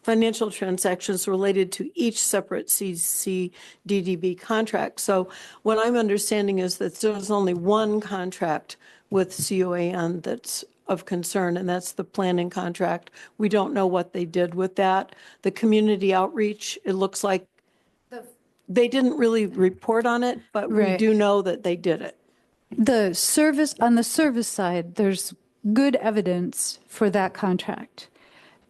financial transactions related to each separate CCDDB contract. So what I'm understanding is that there's only one contract with COAN that's of concern, and that's the planning contract. We don't know what they did with that. The community outreach, it looks like they didn't really report on it, but we do know that they did it. On the service side, there's good evidence for that contract.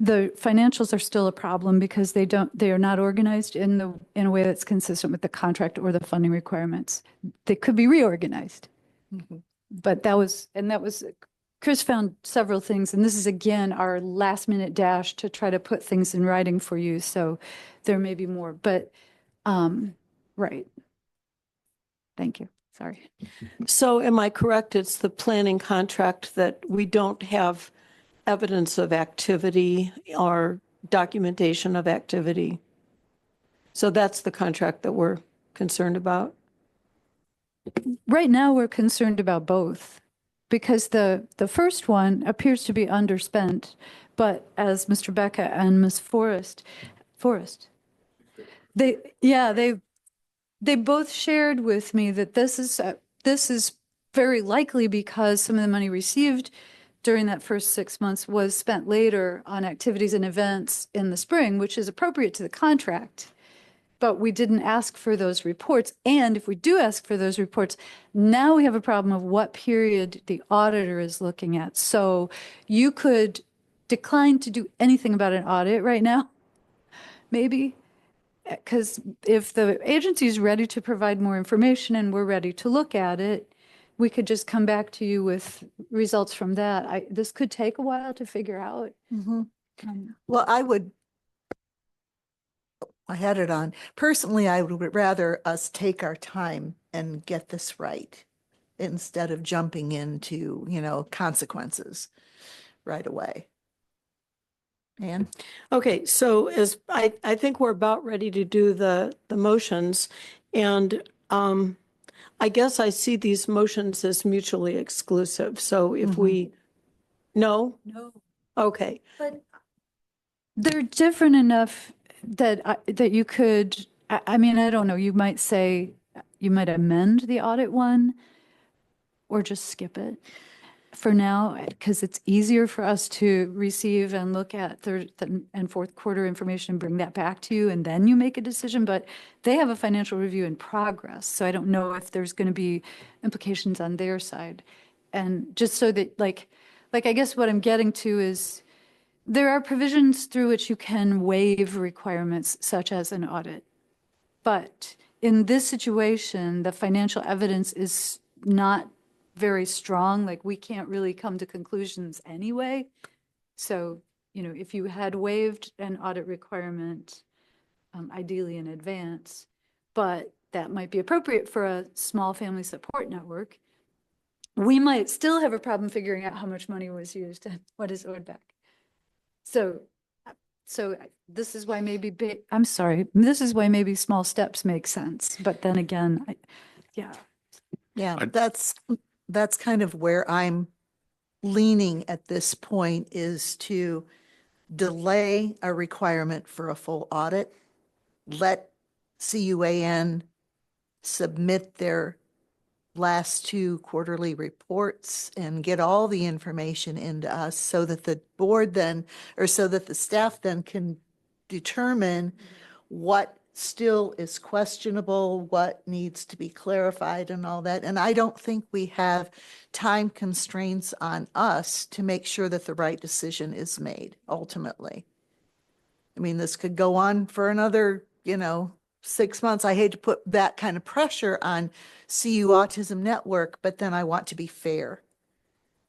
The financials are still a problem because they are not organized in a way that's consistent with the contract or the funding requirements. They could be reorganized. But that was Chris found several things, and this is again our last minute dash to try to put things in writing for you. So there may be more, but right. Thank you. Sorry. So am I correct? It's the planning contract that we don't have evidence of activity or documentation of activity. So that's the contract that we're concerned about. Right now, we're concerned about both because the first one appears to be underspent, but as Mr. Becca and Ms. Forrest, they both shared with me that this is very likely because some of the money received during that first 6 months was spent later on activities and events in the spring, which is appropriate to the contract. But we didn't ask for those reports. And if we do ask for those reports, now we have a problem of what period the auditor is looking at. So you could decline to do anything about an audit right now, maybe, because if the agency is ready to provide more information and we're ready to look at it, we could just come back to you with results from that. This could take a while to figure out. Well, I had it on. Personally, I would rather us take our time and get this right instead of jumping into, consequences right away. Ann? Okay, so I think we're about ready to do the motions, and I guess I see these motions as mutually exclusive. So if we, no? Okay. But they're different enough that you could, I mean, I don't know, you might amend the audit one or just skip it for now, because it's easier for us to receive and look at third and fourth quarter information, bring that back to you, and then you make a decision. But they have a financial review in progress, so I don't know if there's going to be implications on their side. And just so that, like I guess what I'm getting to is there are provisions through which you can waive requirements such as an audit. But in this situation, the financial evidence is not very strong. Like, we can't really come to conclusions anyway. So, if you had waived an audit requirement, ideally in advance, but that might be appropriate for a small family support network, we might still have a problem figuring out how much money was used and what is owed back. So this is why this is why maybe small steps make sense. But then again, That's kind of where I'm leaning at this point, is to delay a requirement for a full audit, let CUAN submit their last 2 quarterly reports and get all the information into us so that the board then, or so that the staff then can determine what still is questionable, what needs to be clarified and all that. And I don't think we have time constraints on us to make sure that the right decision is made ultimately. I mean, this could go on for another, 6 months. I hate to put that kind of pressure on CU Autism Network, but then I want to be fair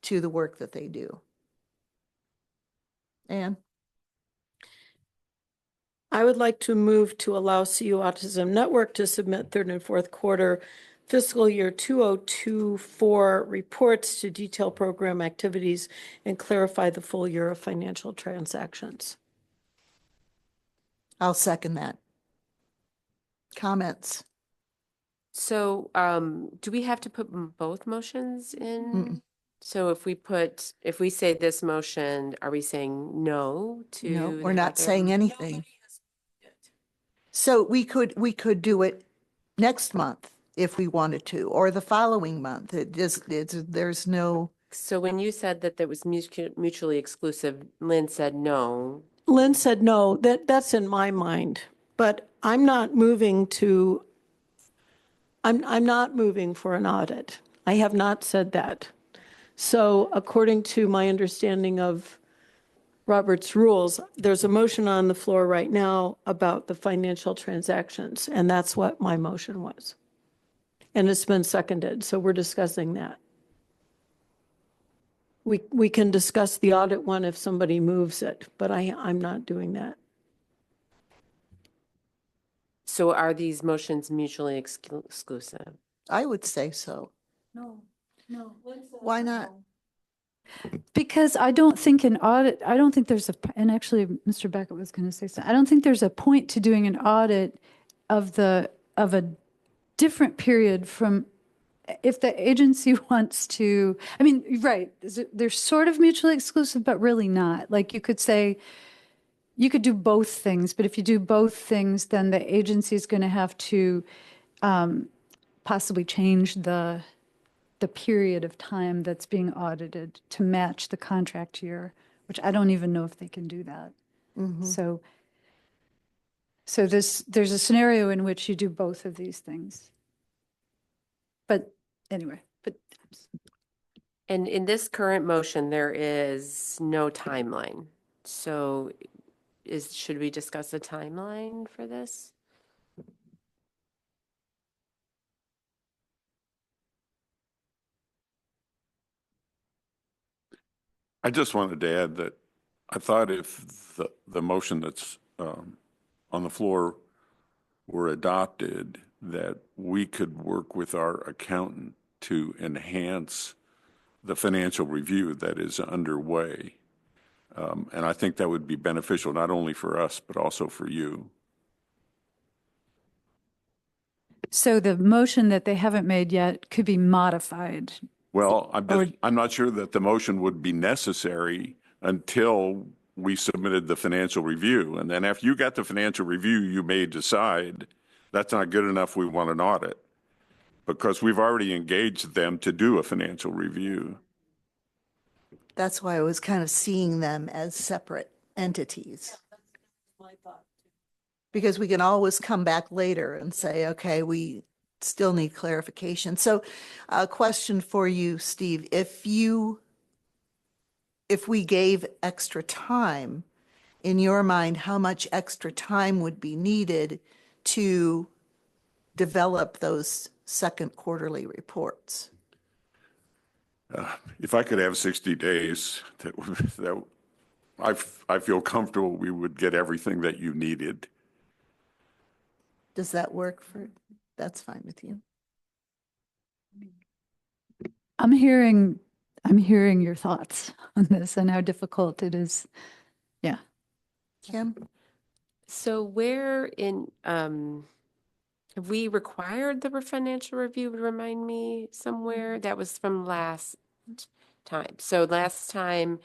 to the work that they do. Ann? I would like to move to allow CU Autism Network to submit third and fourth quarter fiscal year 2024 reports to detail program activities and clarify the full year of financial transactions. I'll second that. Comments? So, do we have to put both motions in? So if we say this motion, are we saying no to? No, we're the not other? saying anything. So we could do it next month if we wanted to, or the following month. There's no. So when you said that was mutually exclusive, Lynn said no. Lynn said no. That's in my mind, but I'm not moving for an audit. I have not said that. So according to my understanding of Robert's rules, there's a motion on the floor right now about the financial transactions, and that's what my motion was. And it's been seconded, so we're discussing that. We can discuss the audit one if somebody moves it, but I'm not doing that. So are these motions mutually exclusive? I would say so. No. Why not? Because I don't think I don't think there's and actually Mr. Beckett was going to say something. I don't think there's a point to doing an audit of a different period from if the agency wants to, I mean, right, they're sort of mutually exclusive, but really not. Like you could say, you could do both things, but if you do both things, then the agency is going to have to possibly change the period of time that's being audited to match the contract year, which I don't even know if they can do that. So there's a scenario in which you do both of these things. But anyway, And in this current motion, there is no timeline. So should we discuss a timeline for this? I just wanted to add that I thought if the motion that's on the floor were adopted, that we could work with our accountant to enhance the financial review that is underway. And I think that would be beneficial not only for us, but also for you. so the motion that they haven't made yet could be modified. Well, I'm not sure that the motion would be necessary until we submitted the financial review. And then after you got the financial review, you may decide that's not good enough, we want an audit. Because we've already engaged them to do a financial review. That's why I was kind of seeing them as separate entities. Because we can always come back later and say, okay, we still need clarification. So a question for you, Steve, if we gave extra time, in your mind, how much extra time would be needed to develop those second quarterly reports? If I could have 60 days, I feel comfortable we would get everything that you needed. Does that work that's fine with you? I'm hearing your thoughts on this and how difficult it is. Yeah. Kim? So where in, have we required the financial review? Remind me somewhere. That was from last time. So last time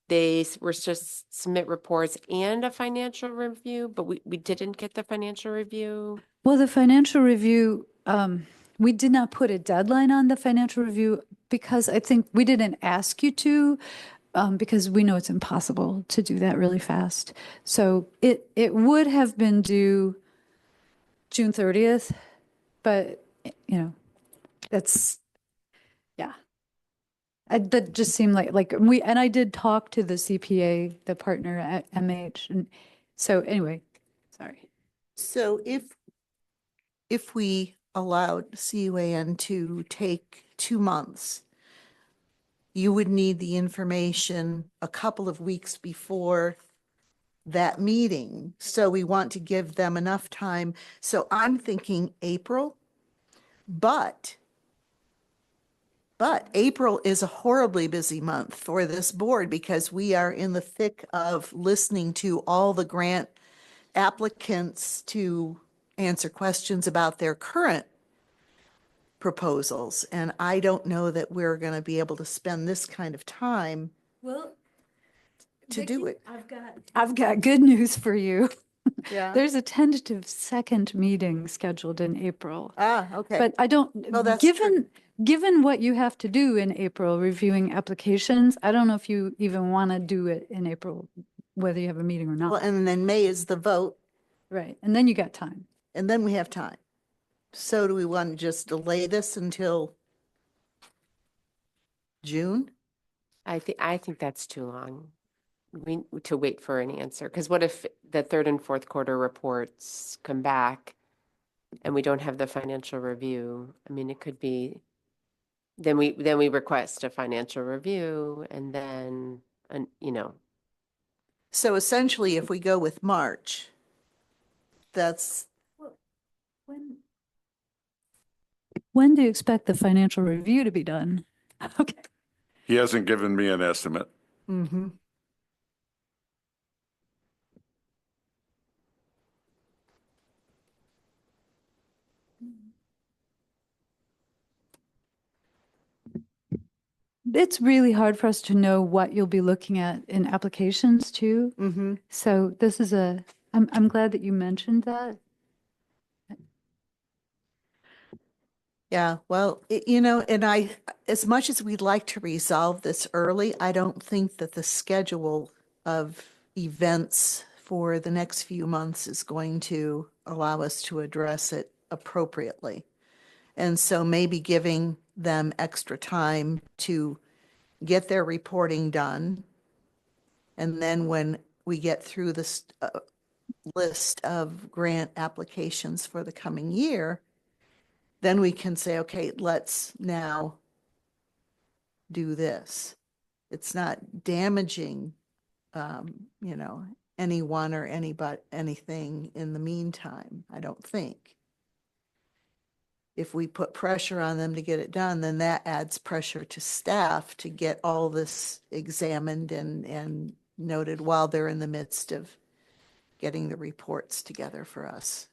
they were just submit reports and a financial review, but we didn't get the financial review. Well, the financial review, we did not put a deadline on the financial review because I think we didn't ask you to, because we know it's impossible to do that really fast. So it would have been due June 30th, but that's, yeah. That just seemed like and I did talk to the CPA, the partner at MH. And so anyway, sorry. So if we allowed CUAN to take 2 months, you would need the information a couple of weeks before that meeting. So we want to give them enough time. So I'm thinking April, but April is a horribly busy month for this board because we are in the thick of listening to all the grant applicants to answer questions about their current proposals. And I don't know that we're going to be able to spend this kind of time to do it. I've got good news for you. Yeah. There's a tentative second meeting scheduled in April. Okay. But I don't, Oh, that's given what you have to do in April, reviewing applications, I don't know if you even want to do it in April, whether you have a meeting or not. Well, and then May is the vote, Right. And then you got time. and then we have time. So do we want to just delay this until June? I think that's too long. To wait for an answer, because what if the third and fourth quarter reports come back and we don't have the financial review? I mean, it could be, then we request a financial review and then, So essentially, if we go with March, that's, When do you expect the financial review to be done? Okay. He hasn't given me an estimate. mm-hmm. It's really hard for us to know what you'll be looking at in applications too. Mm-hmm. So this is I'm glad that you mentioned that. Yeah, well, and as much as we'd like to resolve this early, I don't think that the schedule of events for the next few months is going to allow us to address it appropriately. And so maybe giving them extra time to get their reporting done. And then when we get through this list of grant applications for the coming year, then we can say, okay, let's now do this. It's not damaging, anyone or anything in the meantime, I don't think. If we put pressure on them to get it done, then that adds pressure to staff to get all this examined and noted while they're in the midst of getting the reports together for us.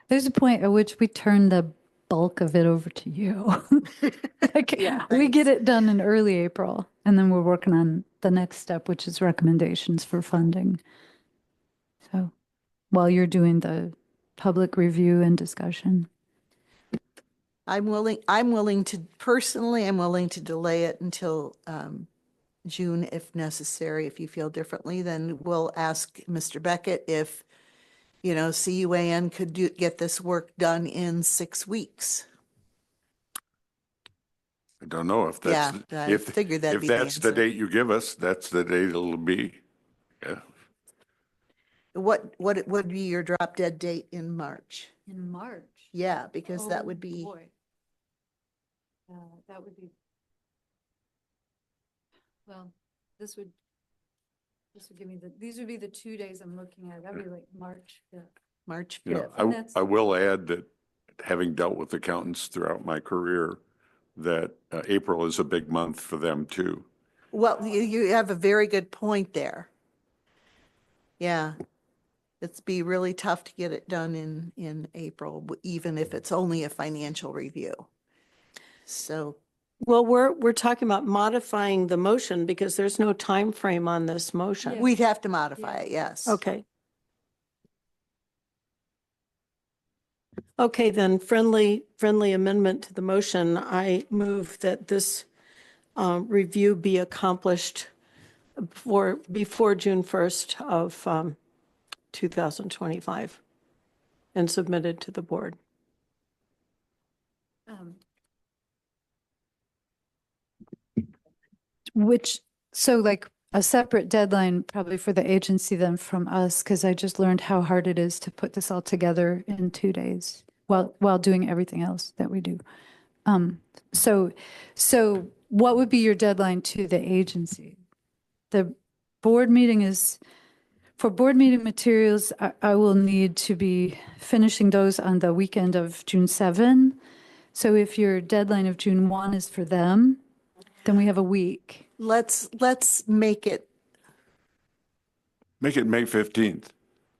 There's a point at which we turn the bulk of it over to you. Like, Yeah, we get thanks. it done in early April, and then we're working on the next step, which is recommendations for funding. So while you're doing the public review and discussion. I'm willing to, personally, I'm willing to delay it until June if necessary. If you feel differently, then we'll ask Mr. Beckett if, CUAN could get this work done in 6 weeks. I don't know if that's, Yeah, I figured that'd if be the that's the answer. date you give us, that's the date it'll be. Yeah. What would be your drop dead date in March? In March? Yeah, because that would be, That would be, well, this would give me these would be the 2 days I'm looking at. That'd be like March 5th. March You 5th. know, I will add that having dealt with accountants throughout my career, that April is a big month for them too. Well, you have a very good point there. Yeah. It'd be really tough to get it done in April, even if it's only a financial review. So, Well, we're talking about modifying the motion because there's no time frame on this motion. we'd have to modify it, yes. Okay. Okay, then friendly amendment to the motion. I move that this review be accomplished before June 1st of 2025 and submitted to the board. So like a separate deadline probably for the agency then from us, because I just learned how hard it is to put this all together in 2 days while doing everything else that we do. So what would be your deadline to the agency? The board meeting is, for board meeting materials, I will need to be finishing those on the weekend of June 7. So if your deadline of June 1 is for them, then we have a week. Let's make it Make it May 15th.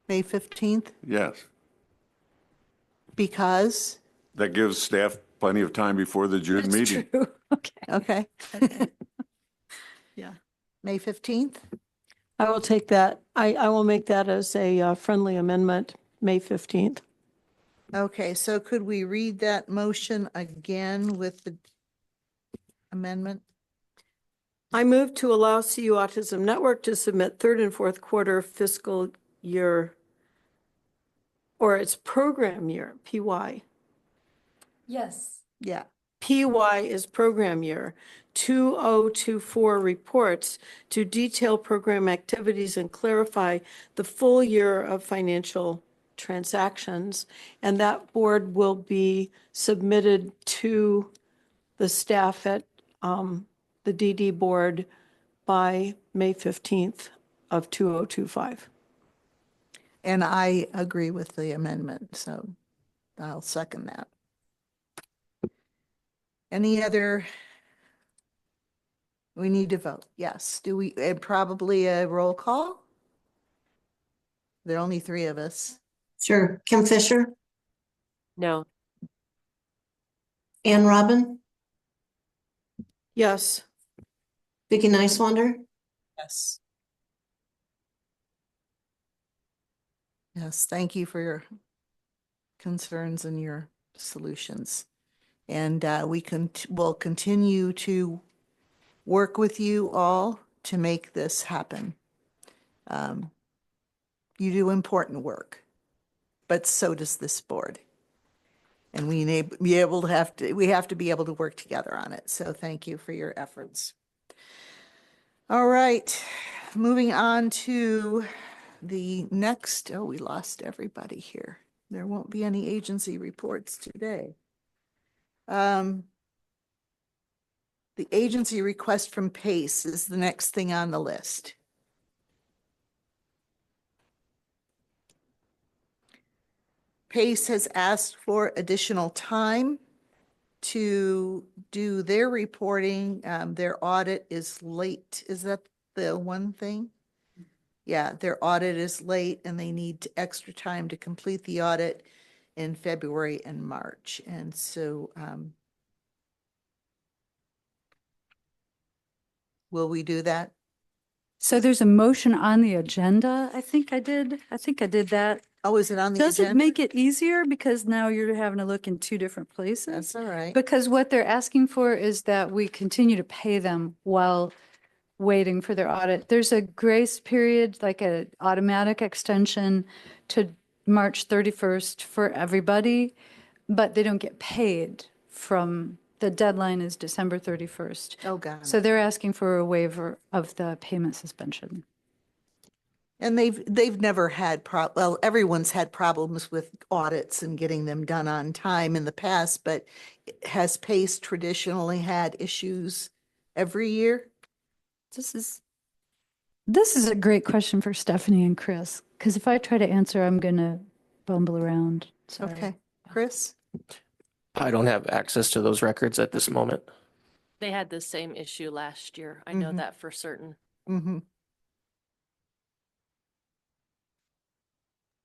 May 15th Yes. because, That gives staff plenty of time before the June That's meeting. true. okay, Yeah. May 15th? I will take that. I will make that as a friendly amendment, May 15th. Okay, so could we read that motion again with the amendment? I move to allow CU Autism Network to submit third and fourth quarter fiscal year, or its program year, PY. Yes. Yeah. PY is program year. 2024 reports to detail program activities and clarify the full year of financial transactions. And that board will be submitted to the staff at the DD board by May 15th of 2025. And I agree with the amendment, so I'll second that. Any other? We need to vote. Yes. Do we, probably a roll call? There are only three of us. Sure. Kim Fisher, No. Ann Robin, Yes. Vicky Nicewander, Yes. Yes, thank you for your concerns and your solutions. And we'll continue to work with you all to make this happen. You do important work, but so does this board. And we have to be able to work together on it. So thank you for your efforts. All right, moving on to the next, we lost everybody here. There won't be any agency reports today. The agency request from PACE is the next thing on the list. PACE has asked for additional time to do their reporting. Their audit is late. Is that the one thing? Yeah, their audit is late and they need extra time to complete the audit in February and March. And so will we do that? So there's a motion on the agenda. I think I did that. Oh, is it on the Does it agenda? make it easier because now you're having to look in two different places? That's all right. Because what they're asking for is that we continue to pay them while waiting for their audit. There's a grace period, like an automatic extension to March 31st for everybody, but they don't get paid from, the deadline is December 31st. Oh, God. So they're asking for a waiver of the payment suspension. And they've never had well, everyone's had problems with audits and getting them done on time in the past, but has PACE traditionally had issues every year? This is a great question for Stephanie and Chris, because if I try to answer, I'm going to bumble around. Sorry. Okay, Chris? I don't have access to those records at this moment. They had the same issue last year. I know that for certain. Mm-hmm.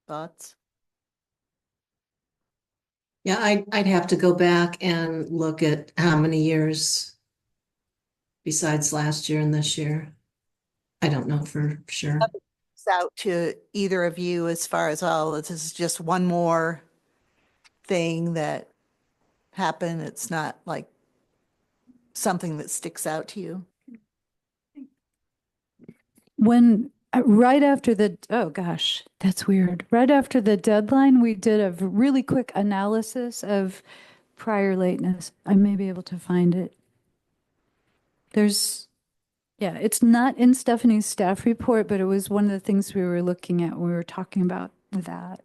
Thoughts? Yeah, I'd have to go back and look at how many years besides last year and this year. I don't know for sure. It's out to either of you as far as this is just one more thing that happened. It's not like something that sticks out to you. When right after oh gosh, that's weird. Right after the deadline, we did a really quick analysis of prior lateness. I may be able to find it. Yeah, it's not in Stephanie's staff report, but it was one of the things we were looking at when we were talking about that.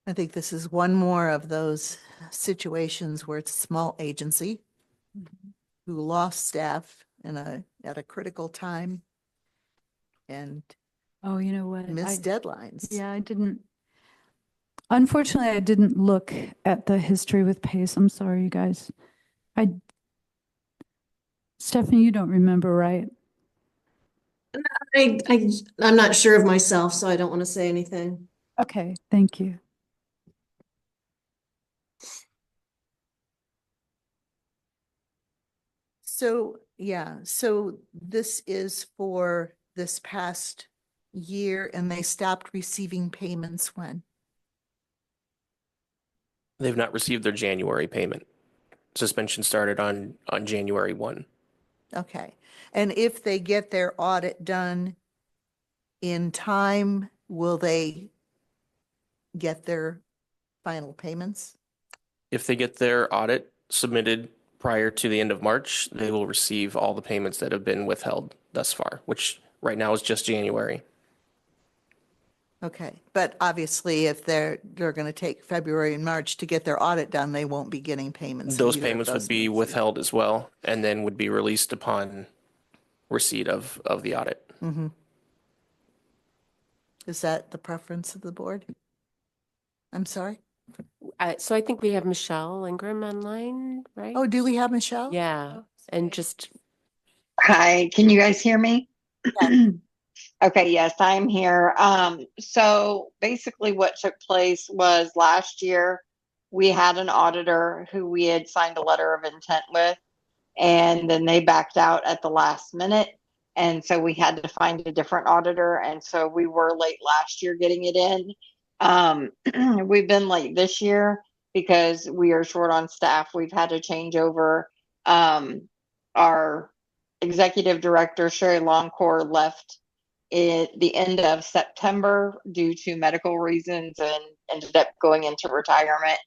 I think this is one more of those situations where it's a small agency who lost staff at a critical time and Oh, you know what? missed deadlines. Yeah, unfortunately, I didn't look at the history with PACE. I'm sorry, you guys. Stephanie, you don't remember, right? I'm not sure of myself, so I don't want to say anything. Okay, thank you. So, yeah, so this is for this past year and they stopped receiving payments when? They've not received their January payment. Suspension started on January 1. Okay. And if they get their audit done in time, will they get their final payments? If they get their audit submitted prior to the end of March, they will receive all the payments that have been withheld thus far, which right now is just January. Okay, but obviously if they're going to take February and March to get their audit done, they won't be getting payments. Those either of payments those would be months. withheld as well, and then would be released upon receipt of the audit. Mm-hmm. Is that the preference of the board? I'm sorry? So I think we have Michelle Ingram online, right? Oh, do we have Michelle? Yeah, and just Hi, can you guys hear me? Okay, yes, I'm here. So basically what took place was last year we had an auditor who we had signed a letter of intent with, and then they backed out at the last minute. And so we had to find a different auditor. And so we were late last year getting it in. We've been late this year because we are short on staff. We've had to change over. Our executive director, Sherry Longcore, left at the end of September due to medical reasons and ended up going into retirement.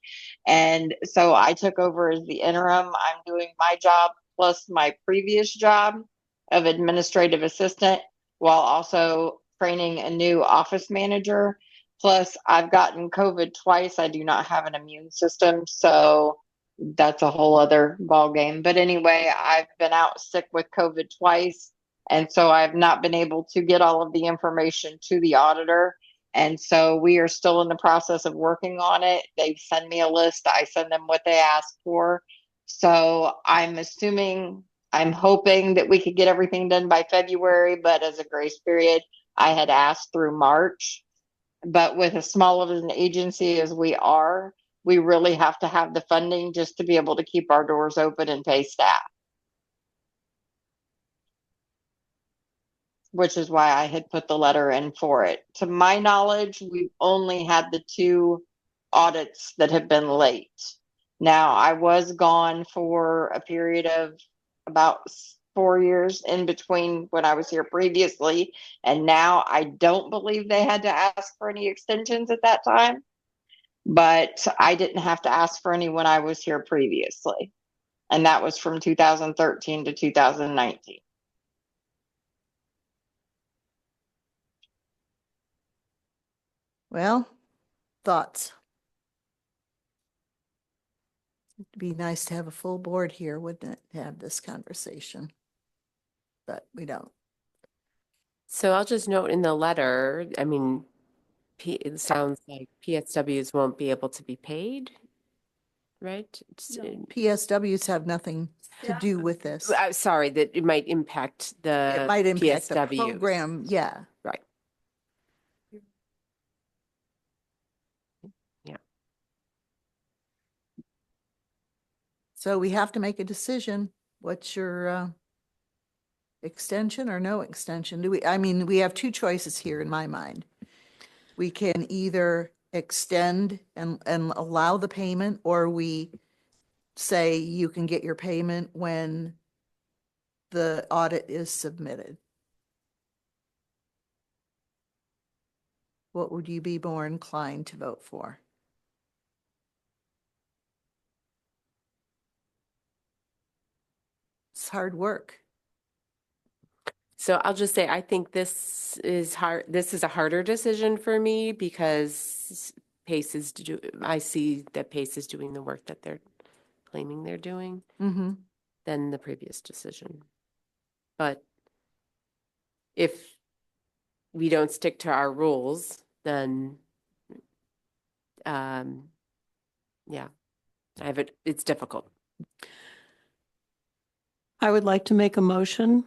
And so I took over as the interim. I'm doing my job plus my previous job of administrative assistant while also training a new office manager. Plus, I've gotten COVID twice. I do not have an immune system, so that's a whole other ball game. But anyway, I've been out sick with COVID twice, and so I've not been able to get all of the information to the auditor. And so we are still in the process of working on it. They've sent me a list. I send them what they ask for. So I'm hoping that we could get everything done by February, but as a grace period, I had asked through March. But with as small of an agency as we are, we really have to have the funding just to be able to keep our doors open and pay staff. Which is why I had put the letter in for it. To my knowledge, we've only had the 2 audits that have been late. Now, I was gone for a period of about 4 years in between when I was here previously, and now I don't believe they had to ask for any extensions at that time, but I didn't have to ask for any when I was here previously, and that was from 2013 to 2019. Well, thoughts? It'd be nice to have a full board here, wouldn't it, to have this conversation? But we don't. so I'll just note in the letter, I mean, it sounds like PSWs won't be able to be paid, right? PSWs have nothing to do with this. Sorry, that it might impact the It might impact the PSWs. program, yeah. Right. Yeah. So we have to make a decision. What's your extension or no extension? We have 2 choices here in my mind. We can either extend and allow the payment, or we say you can get your payment when the audit is submitted. What would you be more inclined to vote for? It's hard work. So I'll just say, I think this is hard. This is a harder decision for me because I see that Pace is doing the work that they're claiming they're doing than the previous decision. But if we don't stick to our rules, then, yeah, it's difficult. I would like to make a motion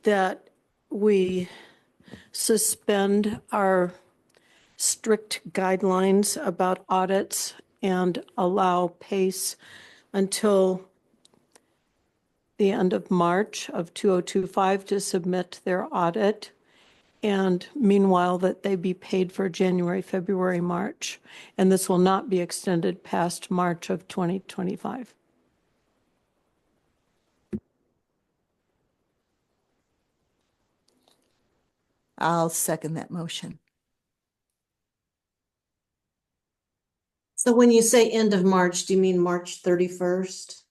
that we suspend our strict guidelines about audits and allow PACE until the end of March of 2025 to submit their audit. And meanwhile, that they be paid for January, February, March. And this will not be extended past March of 2025. I'll second that motion. So when you say end of March, do you mean March 31st?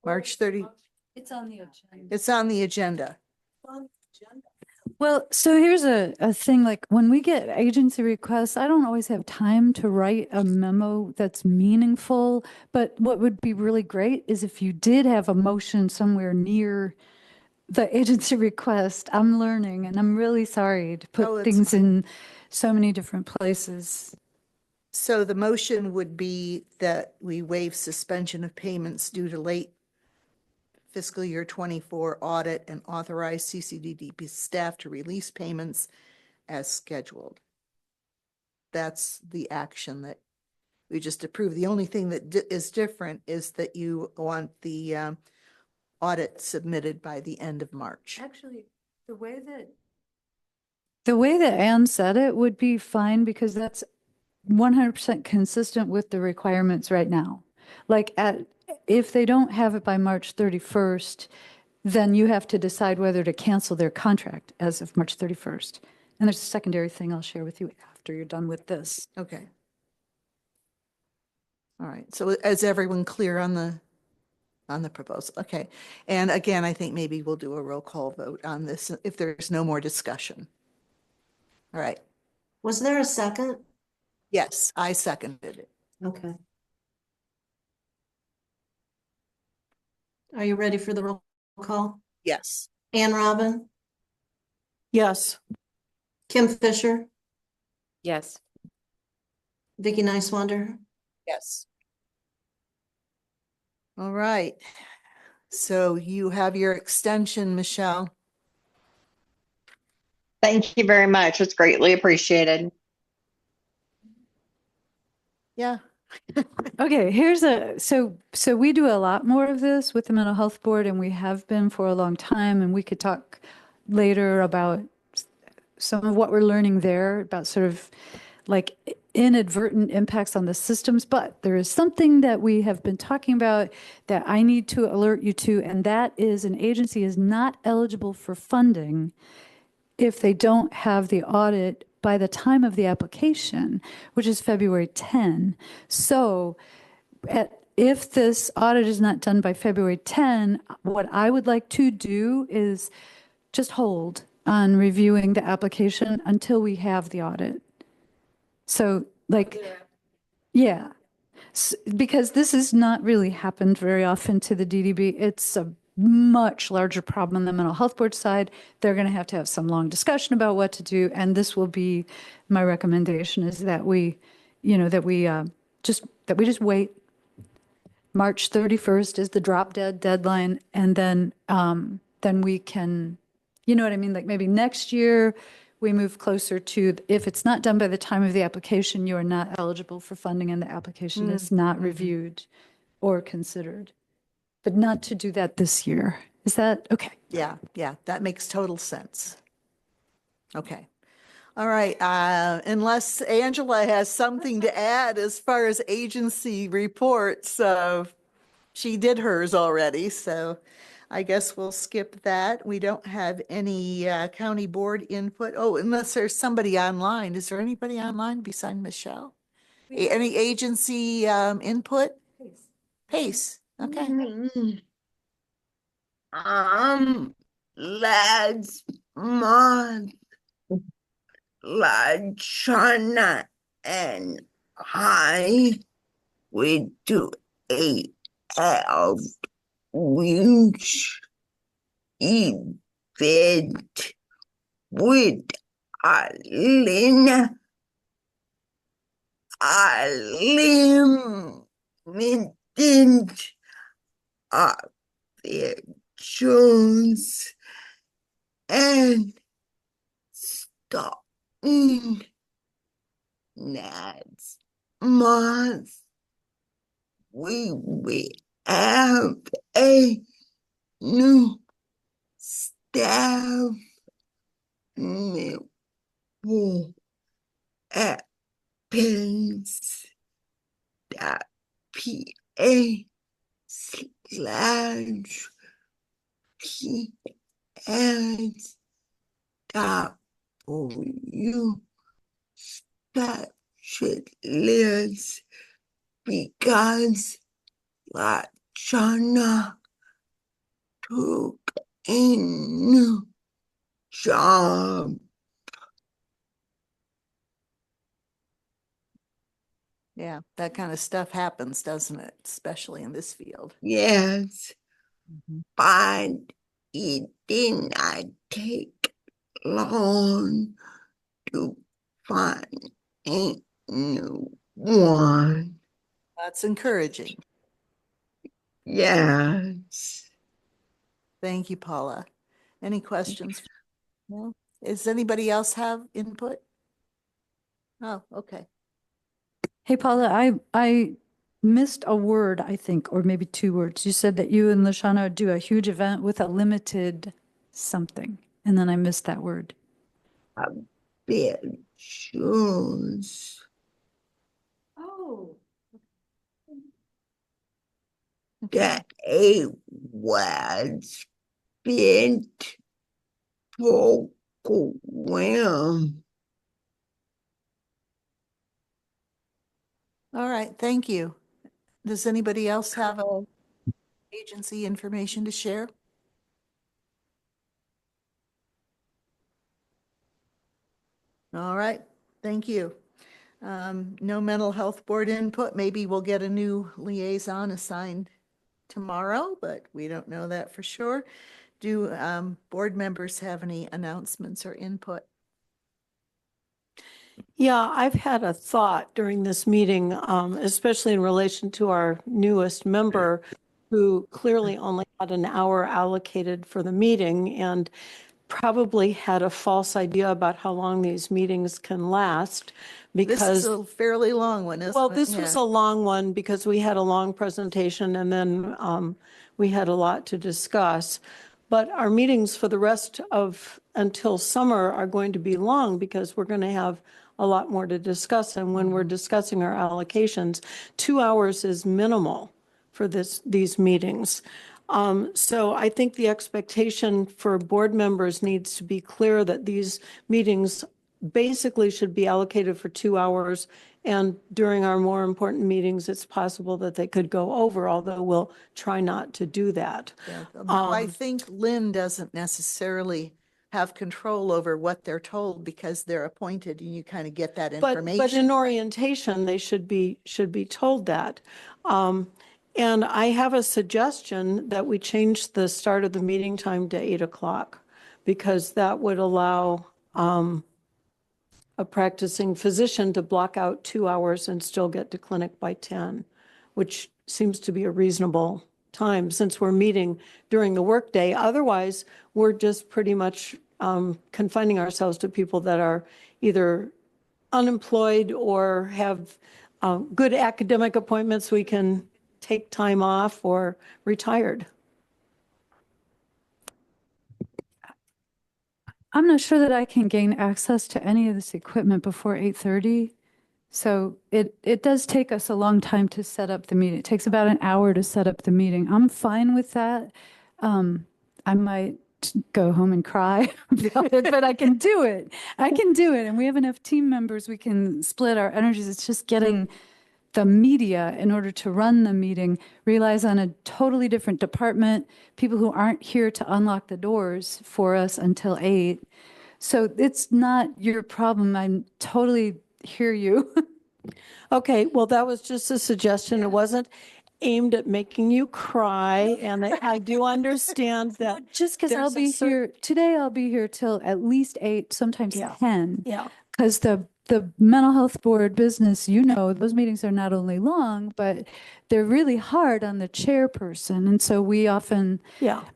March 30. It's on the agenda. It's on the agenda. Well, so here's a thing, like when we get agency requests, I don't always have time to write a memo that's meaningful, but what would be really great is if you did have a motion somewhere near the agency request. I'm learning and I'm really sorry to put Oh, it's things fine. in so many different places. So the motion would be that we waive suspension of payments due to late fiscal year 24 audit and authorize CCDDB staff to release payments as scheduled. That's the action that we just approved. The only thing that is different is that you want the audit submitted by the end of March. Actually, the way that Anne said it would be fine because that's 100% consistent with the requirements right now. Like if they don't have it by March 31st, then you have to decide whether to cancel their contract as of March 31st. And there's a secondary thing I'll share with you after you're done with this. Okay. All right. So is everyone clear on the proposal? Okay. And again, I think maybe we'll do a roll call vote on this if there's no more discussion. All right. Was there a second? Yes, I seconded it. Okay. Are you ready for the roll call? Yes. Ann Robin, Yes. Kim Fisher, Yes. Vicky Nicewander. Yes. All right. So you have your extension, Michelle. Thank you very much. It's greatly appreciated. Yeah. Okay, so we do a lot more of this with the mental health board and we have been for a long time, and we could talk later about some of what we're learning there about sort of like inadvertent impacts on the systems. But there is something that we have been talking about that I need to alert you to, and that is an agency is not eligible for funding if they don't have the audit by the time of the application, which is February 10. So if this audit is not done by February 10, what I would like to do is just hold on reviewing the application until we have the audit. So like, yeah, because this has not really happened very often to the DDB. It's a much larger problem on the mental health board side. They're going to have some long discussion about what to do. And this will be my recommendation is that we just wait. March 31st is the drop dead deadline. And then we can, you know what I mean? Like maybe next year we move closer to, if it's not done by the time of the application, you are not eligible for funding and the application is not reviewed or considered. But not to do that this year. Is that okay? Yeah, that makes total sense. Okay. All right, unless Angela has something to add as far as agency reports, she did hers already, so I guess we'll skip that. We don't have any county board input. Oh, unless there's somebody online. Is there anybody online besides Michelle? Any agency input? Pace. Okay. Last month, Lachana and I went to a outreach event with Alina Unlimited Jones and starting next month we will have a new staff member at Pens.pa/. slash PS W specialist because Lachana took a new job. Yeah, that kind of stuff happens, doesn't it? Especially in this field. Yes, Mhm. but it did not take long to find a new one. That's encouraging. Yes. Thank you, Paula. Any questions? No? Does anybody else have input? Oh, okay. Hey, Paula, I missed a word, I think, or maybe two words. You said that you and Lashana do a huge event with a limited something, and then I missed that word. A bit shoes. Oh. That it was bit program. All right, thank you. Does anybody else have a agency information to share? All right, thank you. No mental health board input. Maybe we'll get a new liaison assigned tomorrow, but we don't know that for sure. Do board members have any announcements or input? Yeah, I've had a thought during this meeting, especially in relation to our newest member who clearly only had an hour allocated for the meeting and probably had a false idea about how long these meetings can last This because is a fairly long one, isn't it? well, this was Yeah. a long one because we had a long presentation and then we had a lot to discuss. But our meetings for the rest of until summer are going to be long because we're going to have a lot more to discuss. And when we're discussing our allocations, 2 hours is minimal for these meetings. So I think the expectation for board members needs to be clear that these meetings basically should be allocated for 2 hours. And during our more important meetings, it's possible that they could go over, although we'll try not to do that. Yeah, I think Lynn doesn't necessarily have control over what they're told because they're appointed and you kind of get that But information. in orientation, they should be told that. And I have a suggestion that we change the start of the meeting time to 8 o'clock because that would allow a practicing physician to block out 2 hours and still get to clinic by 10, which seems to be a reasonable time since we're meeting during the workday. Otherwise, we're just pretty much confining ourselves to people that are either unemployed or have good academic appointments we can take time off or retired. I'm not sure that I can gain access to any of this equipment before 8:30. So it does take us a long time to set up the meeting. It takes about an hour to set up the meeting. I'm fine with that. I might go home and cry about it, but I can do it. I can do it. And we have enough team members. We can split our energies. It's just getting the media in order to run the meeting relies on a totally different department, people who aren't here to unlock the doors for us until 8. So it's not your problem. I totally hear you. Okay, well, that was just a suggestion. It wasn't aimed at making you cry, and I do understand that. Just because I'll be here, today I'll be here till at least 8, sometimes 10. Yeah. Because the mental health board business, those meetings are not only long, but they're really hard on the chairperson. And so we often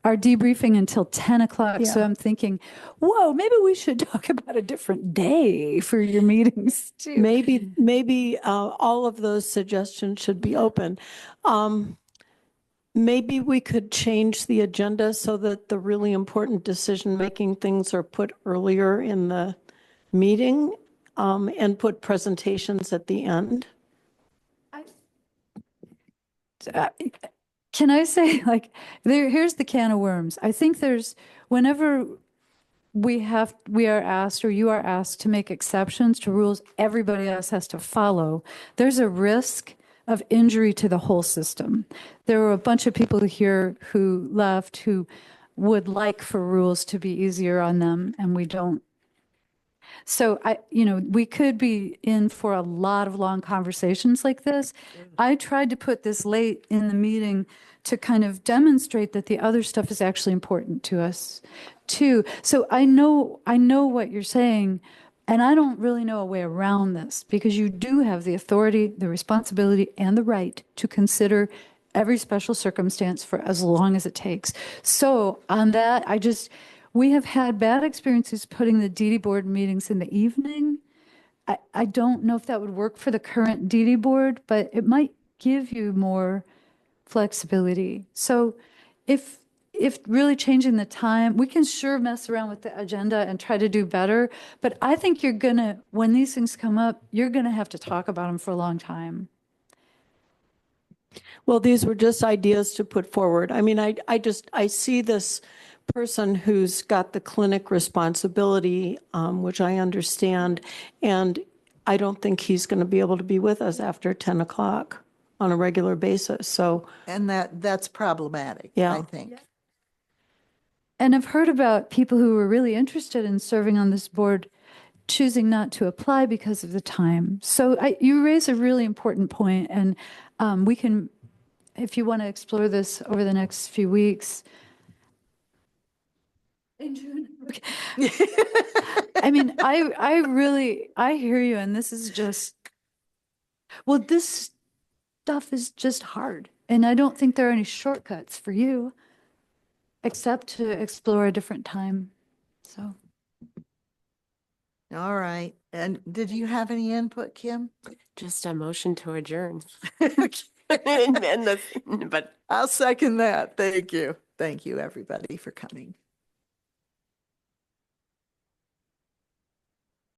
are debriefing until 10 o'clock. So Yeah. I'm thinking, whoa, maybe we should talk about a different day for your meetings too. Maybe all of those suggestions should be open. Maybe we could change the agenda so that the really important decision-making things are put earlier in the meeting and put presentations at the end. Can I say, like, here's the can of worms. I think whenever we are asked, or you are asked to make exceptions to rules everybody else has to follow, there's a risk of injury to the whole system. There were a bunch of people here who left who would like for rules to be easier on them, and we don't. So we could be in for a lot of long conversations like this. I tried to put this late in the meeting to kind of demonstrate that the other stuff is actually important to us too. So I know what you're saying, and I don't really know a way around this, because you do have the authority, the responsibility, and the right to consider every special circumstance for as long as it takes. So on that, we have had bad experiences putting the DD board meetings in the evening. I don't know if that would work for the current DD board, but it might give you more flexibility. So if really changing the time, we can sure mess around with the agenda and try to do better. But I think when these things come up, you're gonna have to talk about them for a long time. Well, these were just ideas to put forward. I mean, I see this person who's got the clinic responsibility, which I understand, and I don't think he's going to be able to be with us after 10 o'clock on a regular basis. So, And that's problematic, Yeah. I think. And I've heard about people who were really interested in serving on this board choosing not to apply because of the time. So you raise a really important point, and we can, if you want to explore this over the next few weeks. In June. Okay. I mean, I hear you, and this is just, well, this stuff is just hard, and I don't think there are any shortcuts for you except to explore a different time. So. All right. And did you have any input, Kim? Just a motion to adjourn. But I'll second that. Thank you. Thank you, everybody, for coming.